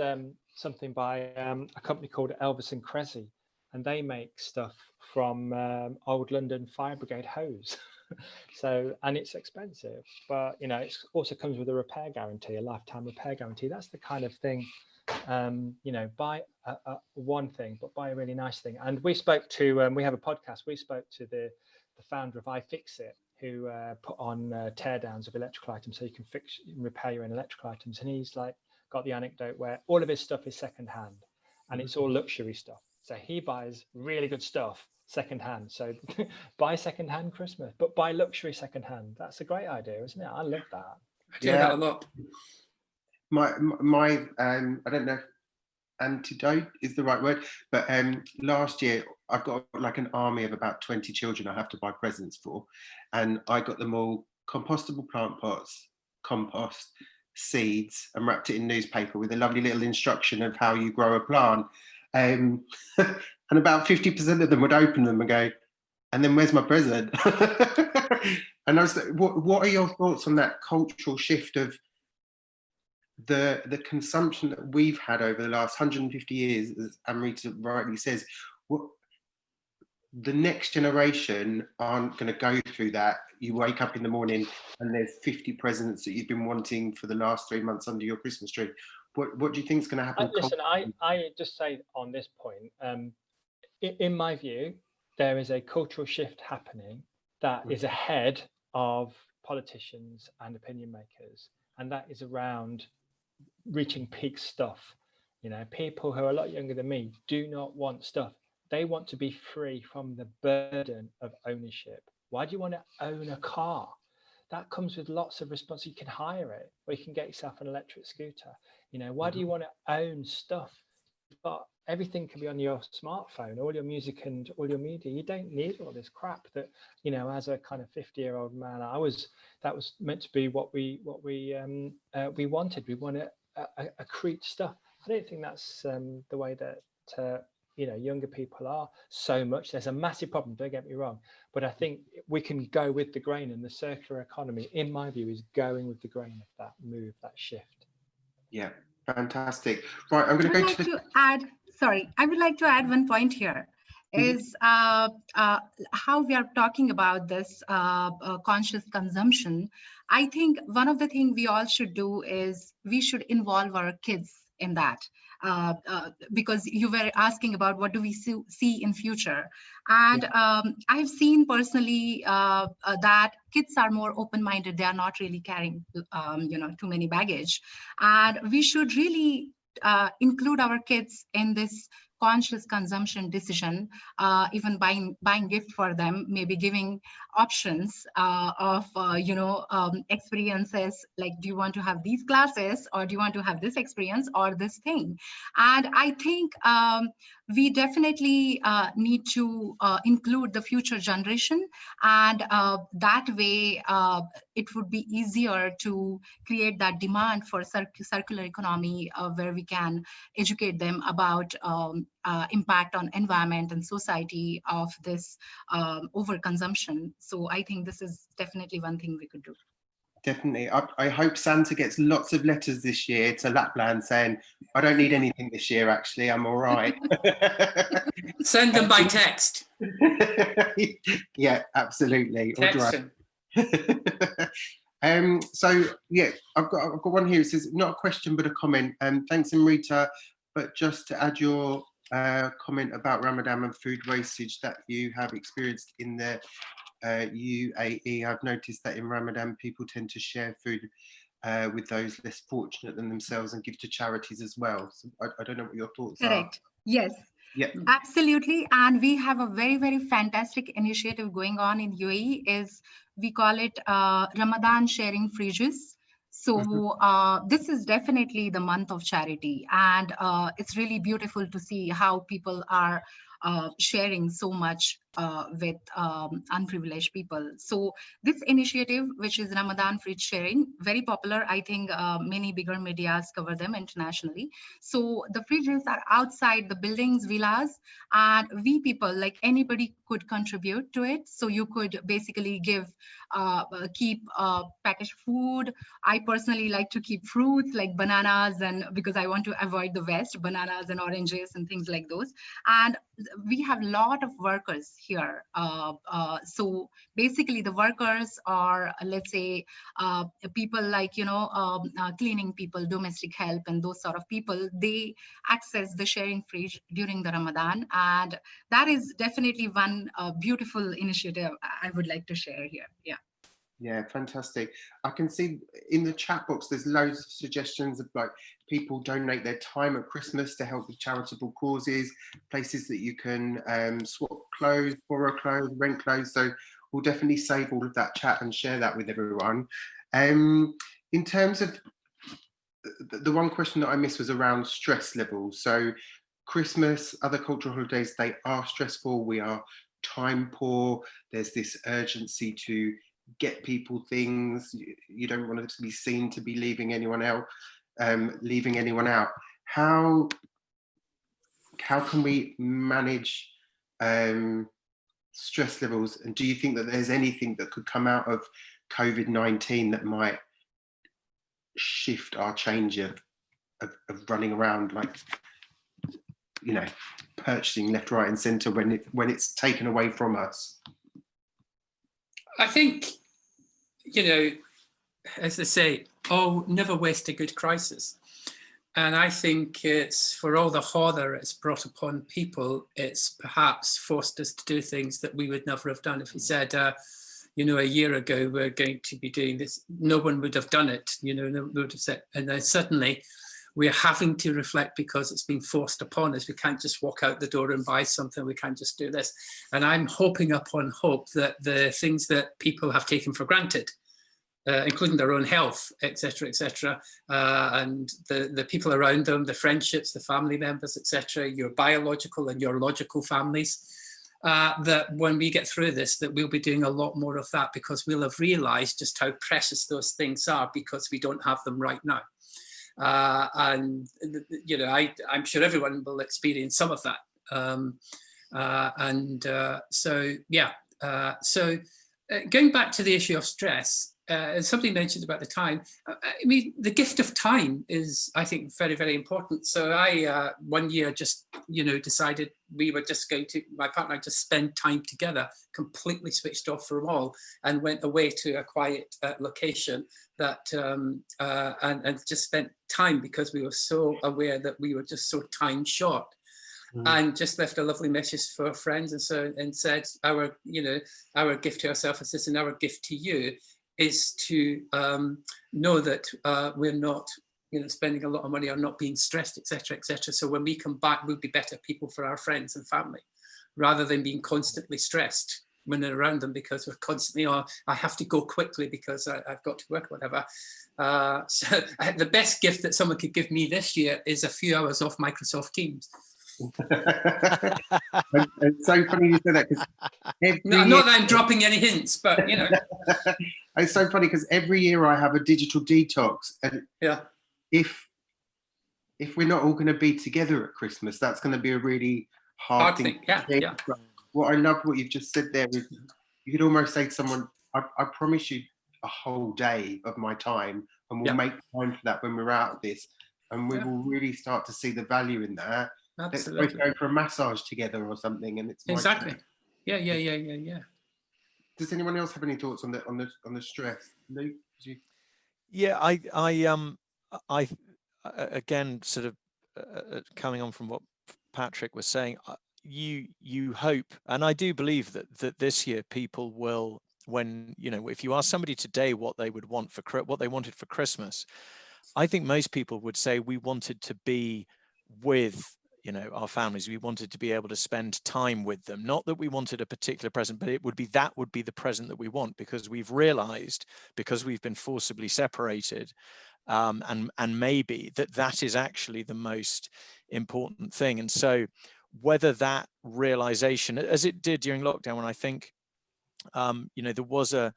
something by a company called Elvis and Cressy. and they make stuff from old London Fire Brigade hose. So, and it's expensive, but you know, it also comes with a repair guarantee, a lifetime repair guarantee. That's the kind of thing, you know, buy one thing, but buy a really nice thing. And we spoke to, we have a podcast, we spoke to the founder of iFixit, who put on teardowns of electrical items, so you can repair your own electrical items. And he's like got the anecdote where all of his stuff is secondhand, and it's all luxury stuff. So he buys really good stuff secondhand. So buy secondhand Christmas, but buy luxury secondhand. That's a great idea, isn't it? I love that. I do that a lot. My I don't know if antidote is the right word, but last year I've got like an army of about 20 children I have to buy presents for, and I got them all compostable plant pots, compost, seeds, and wrapped it in newspaper with a lovely little instruction of how you grow a plant. And about 50% of them would open them and go, and then where's my present? And I was like, what are your thoughts on that cultural shift of the consumption that we've had over the last 150 years, as Amruta rightly says? The next generation aren't going to go through that. You wake up in the morning and there's 50 presents that you've been wanting for the last 3 months under your Christmas tree. What do you think is going to happen? Listen, I just say on this point, in my view, there is a cultural shift happening that is ahead of politicians and opinion makers, and that is around reaching peak stuff. You know, people who are a lot younger than me do not want stuff. They want to be free from the burden of ownership. Why do you want to own a car? That comes with lots of responsibility. You can hire it, or you can get yourself an electric scooter. You know, why do you want to own stuff? But everything can be on your smartphone, all your music and all your media. You don't need all this crap that, you know, as a kind of 50-year-old man, that was meant to be what we wanted. We want a accrete stuff. I don't think that's the way that you know, younger people are so much. There's a massive problem, don't get me wrong, but I think we can go with the grain, and the circular economy, in my view, is going with the grain of that move, that shift. Yeah, fantastic. Right, I'm going to go to add, sorry, I would like to add one point here, is how we are talking about this conscious consumption. I think one of the things we all should do is we should involve our kids in that. Because you were asking about what do we see in future, and I've seen personally that kids are more open-minded. They are not really carrying you know, too many baggage, and we should really include our kids in this conscious consumption decision, even buying gift for them, maybe giving options of you know, experiences, like, do you want to have these classes, or do you want to have this experience or this thing? And I think we definitely need to include the future generation, and that way it would be easier to create that demand for circular economy, where we can educate them about impact on environment and society of this overconsumption. So I think this is definitely one thing we could do. Definitely. I hope Santa gets lots of letters this year to Lapland saying, I don't need anything this year, actually, I'm all right. Send them by text. Yeah, absolutely. Text them. So yeah, I've got one here. It says, not a question but a comment. Thanks, Amruta, but just to add your comment about Ramadan and food wastage that you have experienced in the UAE. I've noticed that in Ramadan people tend to share food with those less fortunate than themselves and give to charities as well. So I don't know what your thoughts are. Correct. Yes. Yeah. Absolutely. And we have a very, very fantastic initiative going on in UAE. Is we call it Ramadan Sharing Free Juice. So this is definitely the month of charity, and it's really beautiful to see how people are sharing so much with unprivileged people. So this initiative, which is Ramadan Fridge Sharing, very popular. I think many bigger medias cover them internationally. So the fridges are outside the buildings, villas, and we people, like anybody, could contribute to it. So you could basically give, keep packaged food. I personally like to keep fruits like bananas, and because I want to avoid the West, bananas and oranges and things like those. And we have a lot of workers here. So basically the workers are, let's say, people like, cleaning people, domestic help, and those sort of people. They access the sharing fridge during the Ramadan. And that is definitely one beautiful initiative I would like to share here. Yeah. Yeah, fantastic. I can see in the chat box there's loads of suggestions of like people donate their time at Christmas to help with charitable causes, places that you can swap clothes, borrow clothes, rent clothes. So we'll definitely save all of that chat and share that with everyone. In terms of the one question that I missed was around stress levels. So Christmas, other cultural holidays, they are stressful. We are time poor. There's this urgency to get people things. You don't want it to be seen to be leaving anyone out. How can we manage stress levels? And do you think that there's anything that could come out of COVID-19 that might shift our change of running around, like, purchasing left, right, and centre when it's taken away from us? I think, as they say, never waste a good crisis. And I think it's, for all the horror it's brought upon people, it's perhaps forced us to do things that we would never have done. If we said, a year ago we're going to be doing this, no one would have done it. No one would have said. And then suddenly we're having to reflect because it's been forced upon us. We can't just walk out the door and buy something. We can't just do this. And I'm hoping upon hope that the things that people have taken for granted, including their own health, etc., and the people around them, the friendships, the family members, etc., your biological and your logical families, that when we get through this, that we'll be doing a lot more of that, because we'll have realized just how precious those things are because we don't have them right now. I'm sure everyone will experience some of that. So going back to the issue of stress, as somebody mentioned about the time, I mean, the gift of time is, I think, very, very important. So I, one year, just, decided we were just going to, my partner and I just spend time together, completely switched off from all, and went away to a quiet location that, and just spent time, because we were so aware that we were just so time short. And just left a lovely message for friends, and said, our gift to ourselves is this, and our gift to you is to know that we're not, spending a lot of money on not being stressed, etc., etc. So when we come back, we'll be better people for our friends and family, rather than being constantly stressed when they're around them, because we're constantly, I have to go quickly because I've got to work, whatever. So the best gift that someone could give me this year is a few hours off Microsoft Teams. It's so funny you say that, because not that I'm dropping any hints, but it's so funny because every year I have a digital detox, and if we're not all going to be together at Christmas, that's going to be a really hard thing. Yeah. What I love what you've just said there is, you could almost say to someone, I promise you a whole day of my time, and we'll make time for that when we're out of this, and we will really start to see the value in that. Absolutely. Let's go for a massage together or something, and it's exactly. Yeah. Does anyone else have any thoughts on the stress? Luke, Yeah, I again, sort of coming on from what Patrick was saying, you hope, and I do believe that this year people will, when if you ask somebody today what they would want what they wanted for Christmas, I think most people would say we wanted to be with our families. We wanted to be able to spend time with them. Not that we wanted a particular present, but that would be the present that we want, because we've realized, because we've been forcibly separated, and maybe that is actually the most important thing. And so whether that realization, as it did during lockdown, when I think there was a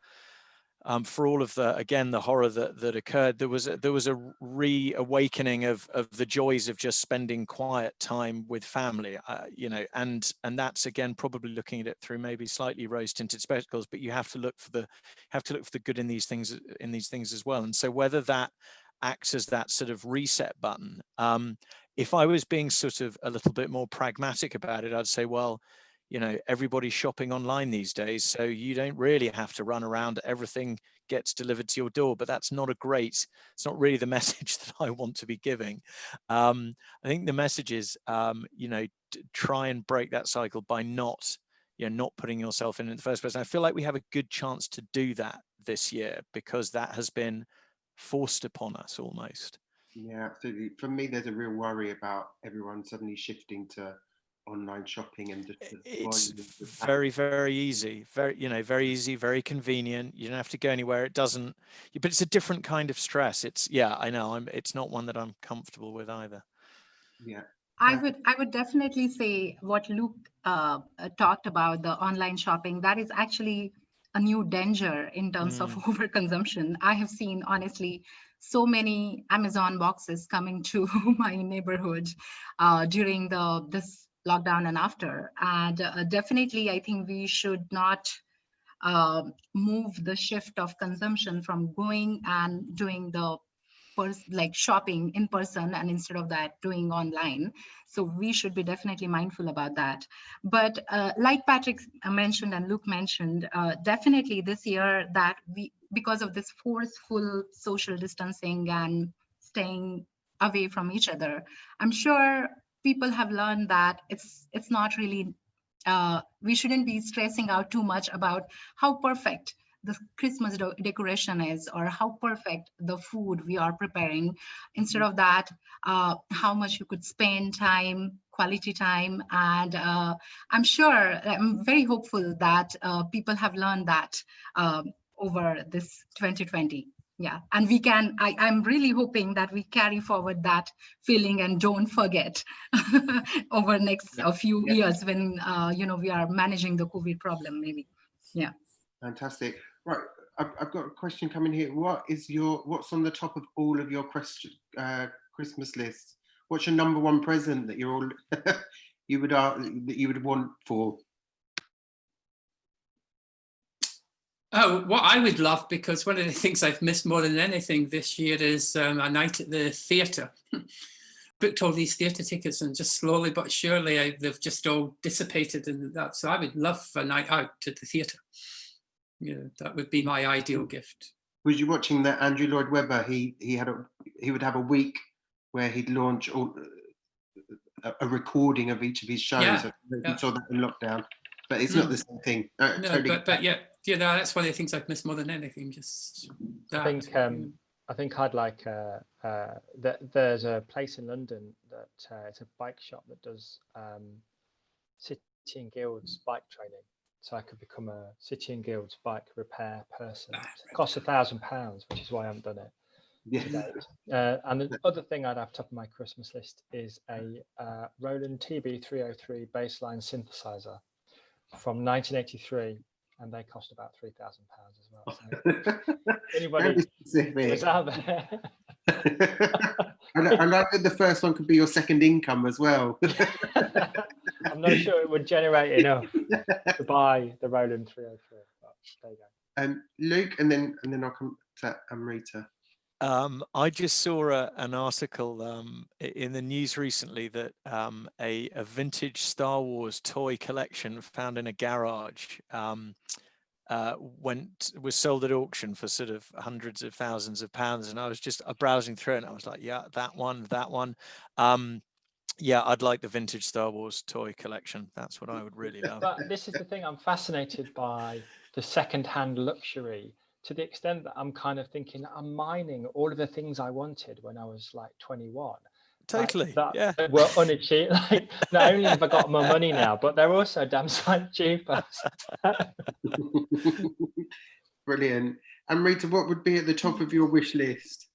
for all of the horror that occurred, there was a reawakening of the joys of just spending quiet time with family, and that's, again, probably looking at it through maybe slightly rose-tinted spectacles, but you have to look for the good in these things as well. And so whether that acts as that sort of reset button, if I was being sort of a little bit more pragmatic about it, I'd say, well, you know, everybody's shopping online these days, so you don't really have to run around. Everything gets delivered to your door. But that's not it's not really the message that I want to be giving. I think the message is, you know, try and break that cycle by not putting yourself in the first place. And I feel like we have a good chance to do that this year, because that has been forced upon us almost. Yeah, absolutely. For me, there's a real worry about everyone suddenly shifting to online shopping, and just it's very, very easy, very easy, very convenient. You don't have to go anywhere. It doesn't, but it's a different kind of stress. It's, yeah, I know, it's not one that I'm comfortable with either. Yeah, I would definitely say what Luke talked about, the online shopping, that is actually a new danger in terms of overconsumption. I have seen, honestly, so many Amazon boxes coming to my neighborhood during this lockdown and after. And definitely, I think we should not move the shift of consumption from going and doing the like shopping in person, and instead of that doing online. So we should be definitely mindful about that. But like Patrick mentioned and Luke mentioned, definitely this year that because of this forceful social distancing and staying away from each other, I'm sure people have learned that it's not really, we shouldn't be stressing out too much about how perfect the Christmas decoration is, or how perfect the food we are preparing. Instead of that, how much you could spend time, quality time. And I'm very hopeful that people have learned that over this 2020. Yeah, and we can, I'm really hoping that we carry forward that feeling and don't forget over next few years when, we are managing the COVID problem, maybe. Yeah. Fantastic. Right, I've got a question coming here. What's on the top of all of your Christmas lists? What's your number one present that you would want for? Oh, what I would love, because one of the things I've missed more than anything this year is a night at the theatre. Booked all these theatre tickets, and just slowly but surely they've just all dissipated, and that. So I would love a night out to the theatre. Yeah, that would be my ideal gift. Was you watching that Andrew Lloyd Webber? He would have a week where he'd launch a recording of each of his shows. Yeah, you saw that in lockdown, but it's not the same thing. No, totally. but yeah, that's one of the things I've missed more than anything. Just that. I think I'd like there's a place in London that it's a bike shop that does City and Guilds bike training. So I could become a City and Guilds bike repair person. It costs £1,000, which is why I haven't done it. Yeah. And the other thing I'd have top of my Christmas list is a Roland TB303 baseline synthesizer from 1983, and they cost about £3,000 as well. So anybody who's out there. I like that the first one could be your second income as well. I'm not sure it would generate enough to buy the Roland 303. But there you go. Luke, and then I'll come to Amruta. I just saw an article in the news recently that a vintage Star Wars toy collection found in a garage was sold at auction for sort of hundreds of thousands of pounds, and I was just browsing through it, and I was like, yeah, that one. Yeah, I'd like the vintage Star Wars toy collection. That's what I would really love. But this is the thing, I'm fascinated by the second-hand luxury, to the extent that I'm kind of thinking I'm mining all of the things I wanted when I was like 21. Totally, that were unachieved. Like, not only have I got more money now, but they're also damn sight cheaper. Brilliant. Amruta, what would be at the top of your wish list?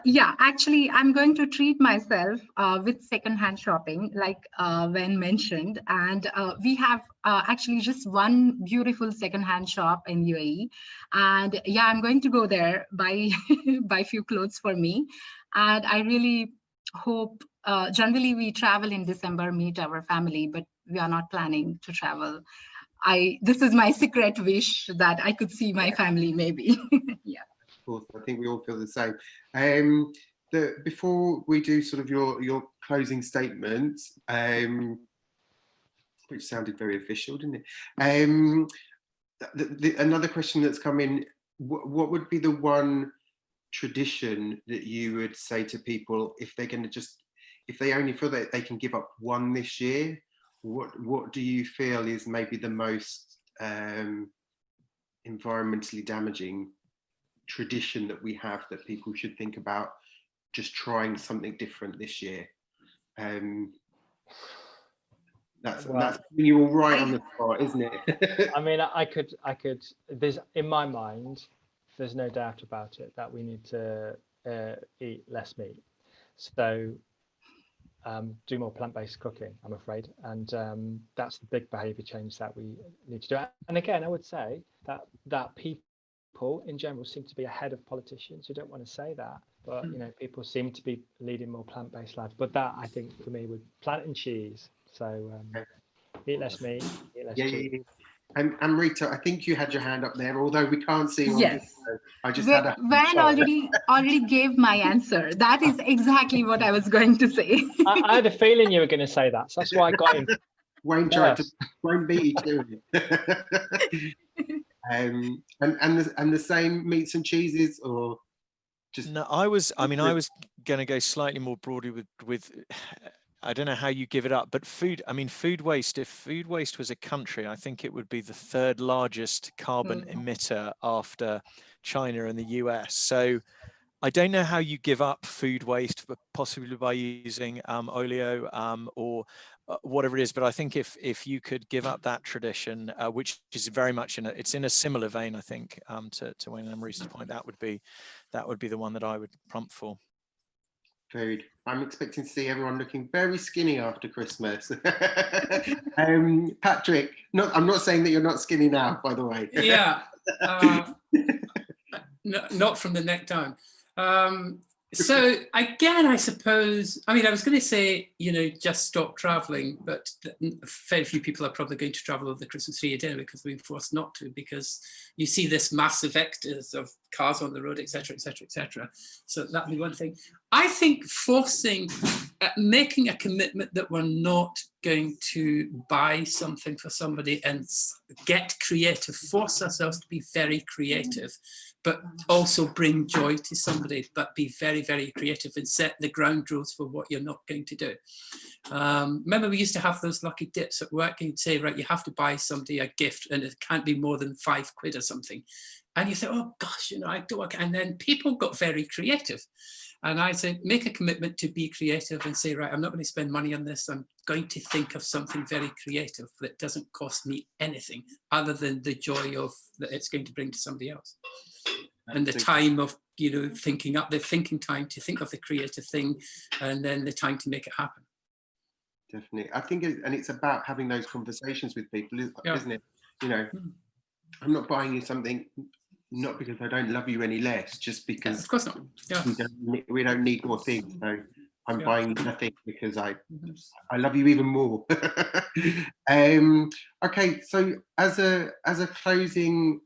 Yeah, actually, I'm going to treat myself with secondhand shopping, like when mentioned. And we have actually just one beautiful secondhand shop in UAE. And yeah, I'm going to go there, buy a few clothes for me. And I really hope, generally we travel in December, meet our family, but we are not planning to travel. This is my secret wish, that I could see my family maybe. Yeah. Of course, I think we all feel the same. Before we do sort of your closing statements, which sounded very official, didn't it? Another question that's come in, what would be the one tradition that you would say to people if they're going to if they only feel that they can give up one this year? What do you feel is maybe the most environmentally damaging tradition that we have that people should think about just trying something different this year? That's you all right on the spot, isn't it? I mean, I could, there's, in my mind, there's no doubt about it that we need to eat less meat. So do more plant-based cooking, I'm afraid. And that's the big behavior change that we need to do. And again, I would say that people in general seem to be ahead of politicians who don't want to say that. But, you know, people seem to be leading more plant-based lives. But that, I think, for me, would plant and cheese. So eat less meat, eat less cheese. And Amruta, I think you had your hand up there, although we can't see you. Yes. I just had a Van already gave my answer. That is exactly what I was going to say. I had a feeling you were going to say that. So that's why I got him. Wayne tried to beat you to it. And the same meats and cheeses, or just no? I was going to go slightly more broadly with I don't know how you give it up, but food, I mean, food waste, if food waste was a country, I think it would be the third largest carbon emitter after China and the US. So I don't know how you give up food waste, but possibly by using oleo or whatever it is. But I think if you could give up that tradition, which is very much it's in a similar vein, I think, to Wayne and Amruta's point, that would be the one that I would prompt for. Food. I'm expecting to see everyone looking very skinny after Christmas. Patrick, I'm not saying that you're not skinny now, by the way. Yeah, not from the neck down. So again, I suppose, I mean, I was going to say, you know, just stop traveling, but very few people are probably going to travel over the Christmas tree dinner because they're being forced not to, because you see this massive vectors of cars on the road, etc., etc., etc. So that'd be one thing. I think making a commitment that we're not going to buy something for somebody and get creative, force ourselves to be very creative, but also bring joy to somebody, but be very, very creative and set the ground rules for what you're not going to do. Remember, we used to have those lucky dips at work. You'd say, right, you have to buy somebody a gift and it can't be more than £5 or something. And you say, oh gosh, you know, I don't, and then people got very creative. And I say, make a commitment to be creative and say, right, I'm not going to spend money on this. I'm going to think of something very creative that doesn't cost me anything other than the joy of that it's going to bring to somebody else. And the time of, you know, thinking time to think of the creative thing, and then the time to make it happen. Definitely. I think, and it's about having those conversations with people, isn't it? You know, I'm not buying you something, not because I don't love you any less, just because of course not. Yeah. we don't need more things. So I'm buying you nothing because I love you even more. Okay, so as a closing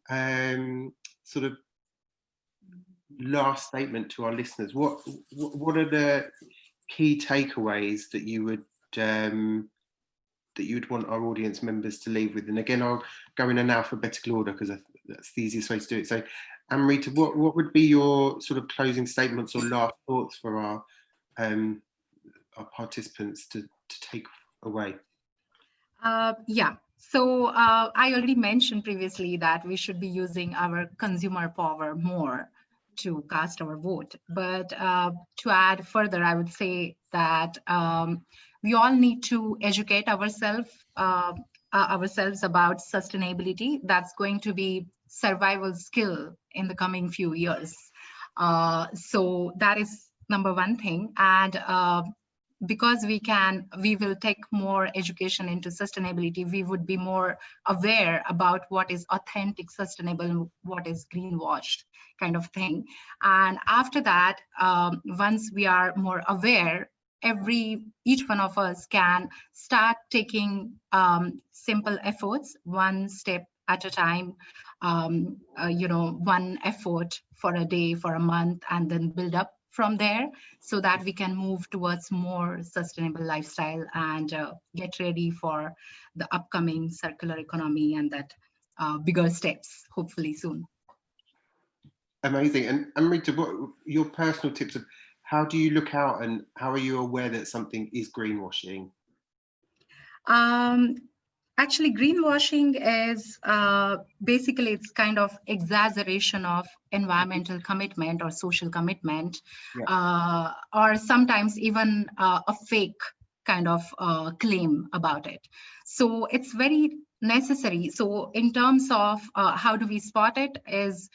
sort of last statement to our listeners, what are the key takeaways that you would want our audience members to leave with? And again, I'll go in an alphabetical order because that's the easiest way to do it. So Amruta, what would be your sort of closing statements or last thoughts for our participants to take away? Yeah, so I already mentioned previously that we should be using our consumer power more to cast our vote. But to add further, I would say that we all need to educate ourselves about sustainability. That's going to be survival skill in the coming few years. So that is number one thing. And because we will take more education into sustainability, we would be more aware about what is authentic, sustainable, and what is greenwashed kind of thing. And after that, once we are more aware, each one of us can start taking simple efforts, one step at a time, you know, one effort for a day, for a month, and then build up from there so that we can move towards more sustainable lifestyle and get ready for the upcoming circular economy and that bigger steps, hopefully soon. Amazing. And Amruta, what your personal tips of how do you look out and how are you aware that something is greenwashing? Actually, greenwashing is basically it's kind of exaggeration of environmental commitment or social commitment, or sometimes even a fake kind of claim about it. So it's very necessary. So in terms of how do we spot it is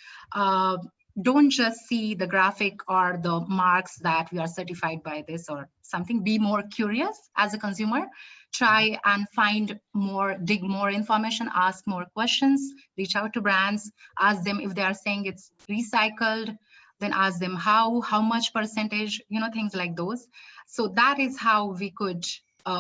don't just see the graphic or the marks that we are certified by this or something. Be more curious as a consumer. Try and find more, dig more information, ask more questions, reach out to brands, ask them if they are saying it's recycled, then ask them how much percentage, things like those. So that is how we could,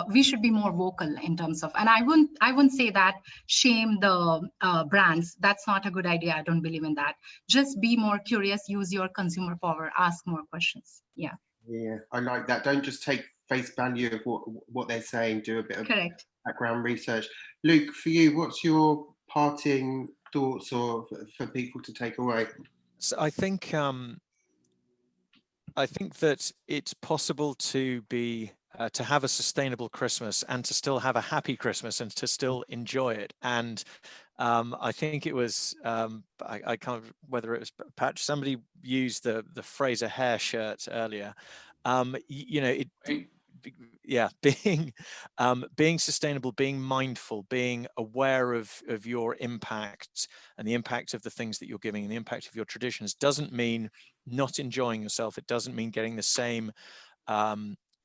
we should be more vocal in terms of, and I wouldn't say that shame the brands. That's not a good idea. I don't believe in that. Just be more curious, use your consumer power, ask more questions. Yeah. Yeah, I like that. Don't just take face value of what they're saying, do a bit of background research. Luke, for you, what's your parting thoughts or for people to take away? So I think that it's possible to be to have a sustainable Christmas and to still have a happy Christmas and to still enjoy it. And I think it was I can't whether it was Patch. Somebody used the phrase "a hair shirt" earlier. Being sustainable, being mindful, being aware of your impact and the impact of the things that you're giving and the impact of your traditions doesn't mean not enjoying yourself. It doesn't mean getting the same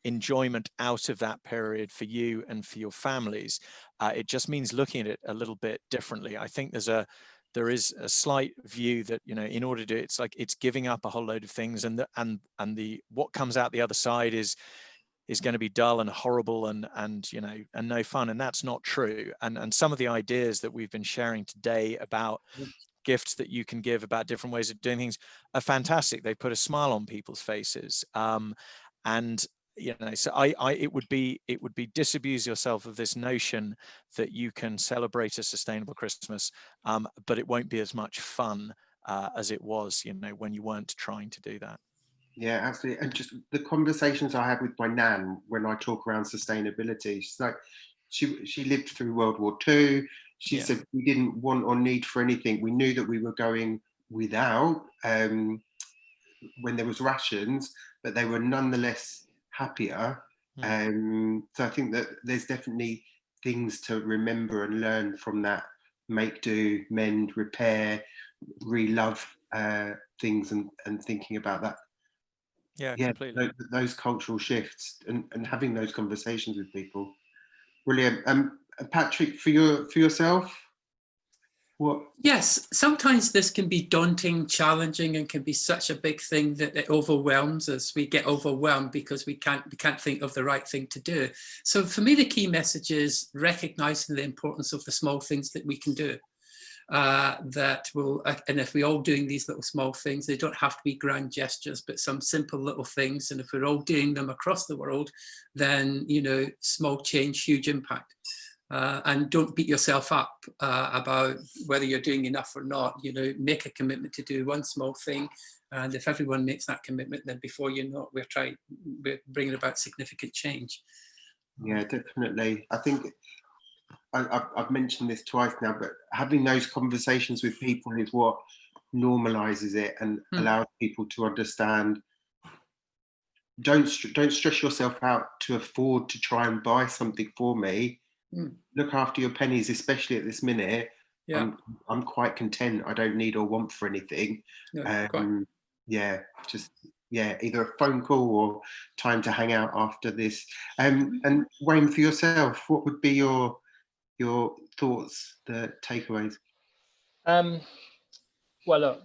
enjoyment out of that period for you and for your families. It just means looking at it a little bit differently. I think there is a slight view that, in order to do it, it's like it's giving up a whole load of things, and the what comes out the other side is going to be dull and horrible and no fun, and that's not true. And some of the ideas that we've been sharing today about gifts that you can give, about different ways of doing things, are fantastic. They put a smile on people's faces, and so it would be disabuse yourself of this notion that you can celebrate a sustainable Christmas, but it won't be as much fun as it was when you weren't trying to do that. Yeah, absolutely. And just the conversations I had with my nan when I talk around sustainability, she's like, she lived through World War II. She said we didn't want or need for anything. We knew that we were going without when there was rations, but they were nonetheless happier. So I think that there's definitely things to remember and learn from that. Make do, mend, repair, re-love things and thinking about that. Yeah, completely. Those cultural shifts and having those conversations with people. Brilliant. Patrick, for yourself, what? Yes, sometimes this can be daunting, challenging, and can be such a big thing that it overwhelms us. We get overwhelmed because we can't think of the right thing to do. So for me, the key message is recognizing the importance of the small things that we can do. That will, and if we're all doing these little small things, they don't have to be grand gestures, but some simple little things. And if we're all doing them across the world, then, small change, huge impact. And don't beat yourself up about whether you're doing enough or not. Make a commitment to do one small thing. And if everyone makes that commitment, then before you know it, we're bringing about significant change. Yeah, definitely. I think I've mentioned this twice now, but having those conversations with people is what normalizes it and allows people to understand. Don't stress yourself out to afford to try and buy something for me. Look after your pennies, especially at this minute. Yeah. I'm quite content. I don't need or want for anything. Either a phone call or time to hang out after this. And Wayne, for yourself, what would be your thoughts, the takeaways? Well, look,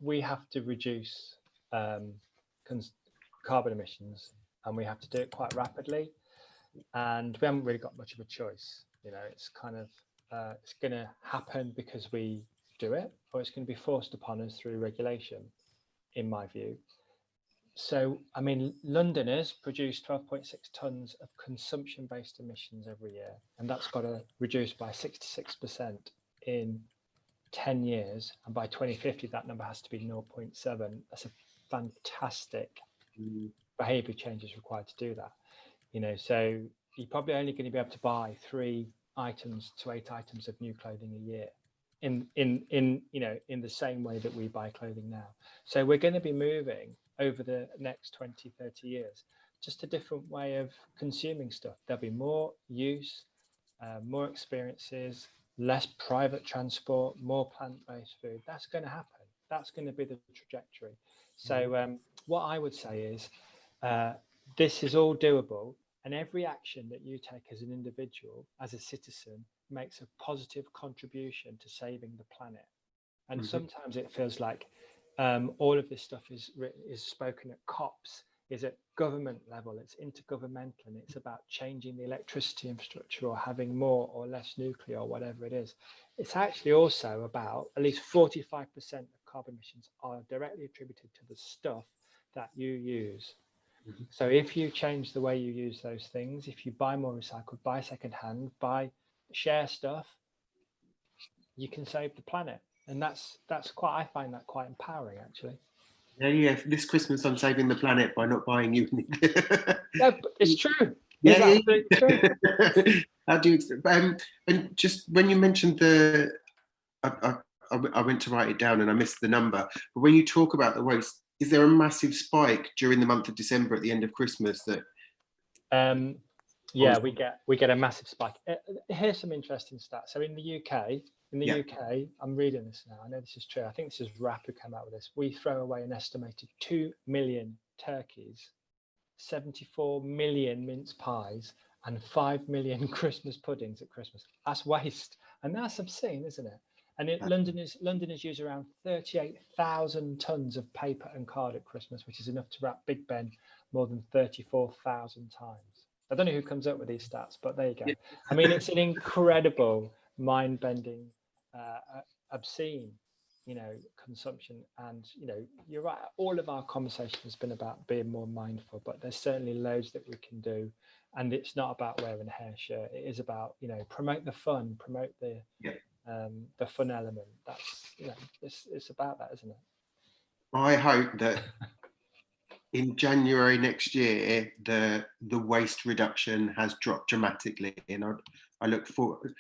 we have to reduce carbon emissions, and we have to do it quite rapidly. And we haven't really got much of a choice. It's kind of it's going to happen because we do it, or it's going to be forced upon us through regulation, in my view. So, I mean, Londoners produce 12.6 tonnes of consumption-based emissions every year, and that's got to reduce by 66% in 10 years. And by 2050, that number has to be 0.7. That's a fantastic behaviour change is required to do that. You know, so you're probably only going to be able to buy 3 items to 8 items of new clothing a year in the same way that we buy clothing now. So we're going to be moving over the next 20, 30 years, just a different way of consuming stuff. There'll be more use, more experiences, less private transport, more plant-based food. That's going to happen. That's going to be the trajectory. So what I would say is this is all doable, and every action that you take as an individual, as a citizen, makes a positive contribution to saving the planet. And sometimes it feels like all of this stuff is spoken at COPs, is at government level, it's intergovernmental, and it's about changing the electricity infrastructure or having more or less nuclear or whatever it is. It's actually also about at least 45% of carbon emissions are directly attributed to the stuff that you use. So if you change the way you use those things, if you buy more recycled, buy secondhand, share stuff, you can save the planet. And that's quite, I find that quite empowering, actually. Yeah. This Christmas, I'm saving the planet by not buying you anything. Yeah, but it's true. Yeah, It's true. How do you? And just when you mentioned I went to write it down and I missed the number. But when you talk about the waste, is there a massive spike during the month of December at the end of Christmas that? Yeah, we get a massive spike. Here's some interesting stats. So in the UK, I'm reading this now. I know this is true. I think this is RAP who came out with this. We throw away an estimated 2 million turkeys, 74 million mince pies, and 5 million Christmas puddings at Christmas. That's waste, and that's obscene, isn't it? And Londoners use around 38,000 tons of paper and card at Christmas, which is enough to wrap Big Ben more than 34,000 times. I don't know who comes up with these stats, but there you go. I mean, it's an incredible, mind-bending, obscene, consumption. And, you're right, all of our conversation has been about being more mindful, but there's certainly loads that we can do. And it's not about wearing a hair shirt. It is about, promote the fun, promote the fun element. That's, it's about that, isn't it? I hope that in January next year, the waste reduction has dropped dramatically. And I look forward,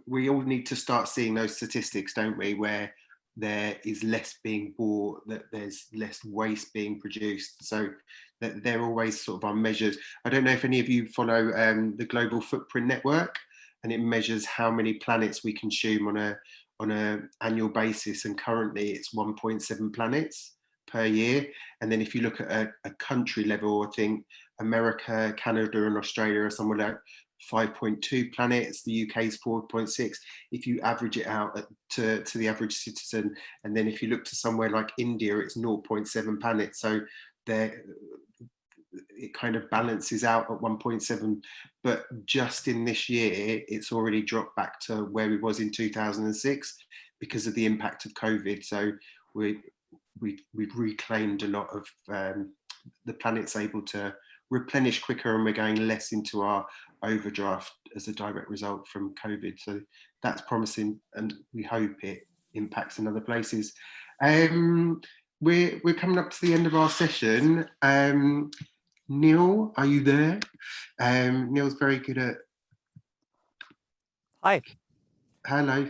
we all need to start seeing those statistics, don't we, where there is less being bought, that there's less waste being produced. So that they're always sort of our measures. I don't know if any of you follow the Global Footprint Network, and it measures how many planets we consume on a annual basis. And currently it's 1.7 planets per year. And then if you look at a country level, I think America, Canada and Australia are somewhere like 5.2 planets, the UK is 4.6. If you average it out to the average citizen, and then if you look to somewhere like India, it's 0.7 planets. So it kind of balances out at 1.7, but just in this year, it's already dropped back to where it was in 2006 because of the impact of COVID. So we've reclaimed a lot of the planet's able to replenish quicker, and we're going less into our overdraft as a direct result from COVID. So that's promising, and we hope it impacts in other places. We're coming up to the end of our session. Neil, are you there? Neil's very good at... Hi. Hello.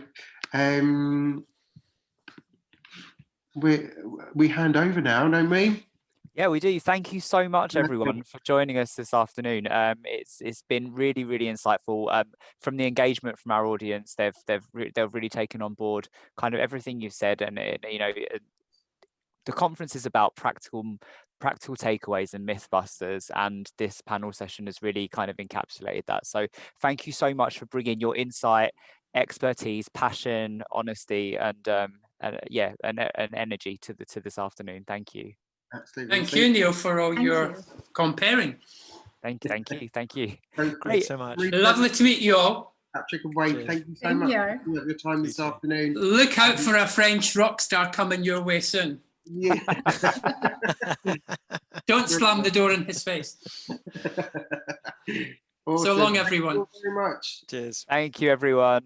We hand over now, don't we? Yeah, we do. Thank you so much, everyone, for joining us this afternoon. It's been really, really insightful. From the engagement from our audience, they've really taken on board kind of everything you've said, and the conference is about practical takeaways and mythbusters, and this panel session has really kind of encapsulated that. So thank you so much for bringing your insight, expertise, passion, honesty, and energy to this afternoon. Thank you. Absolutely. Thank you, Neil, for all your comparing. Thank you. Great so much. Lovely to meet you all. Patrick and Wade, thank you so much for your time this afternoon. Look out for a French rock star coming your way soon. Yeah. Don't slam the door in his face. Awesome. So long, everyone. Thank you very much. Cheers. Thank you, everyone.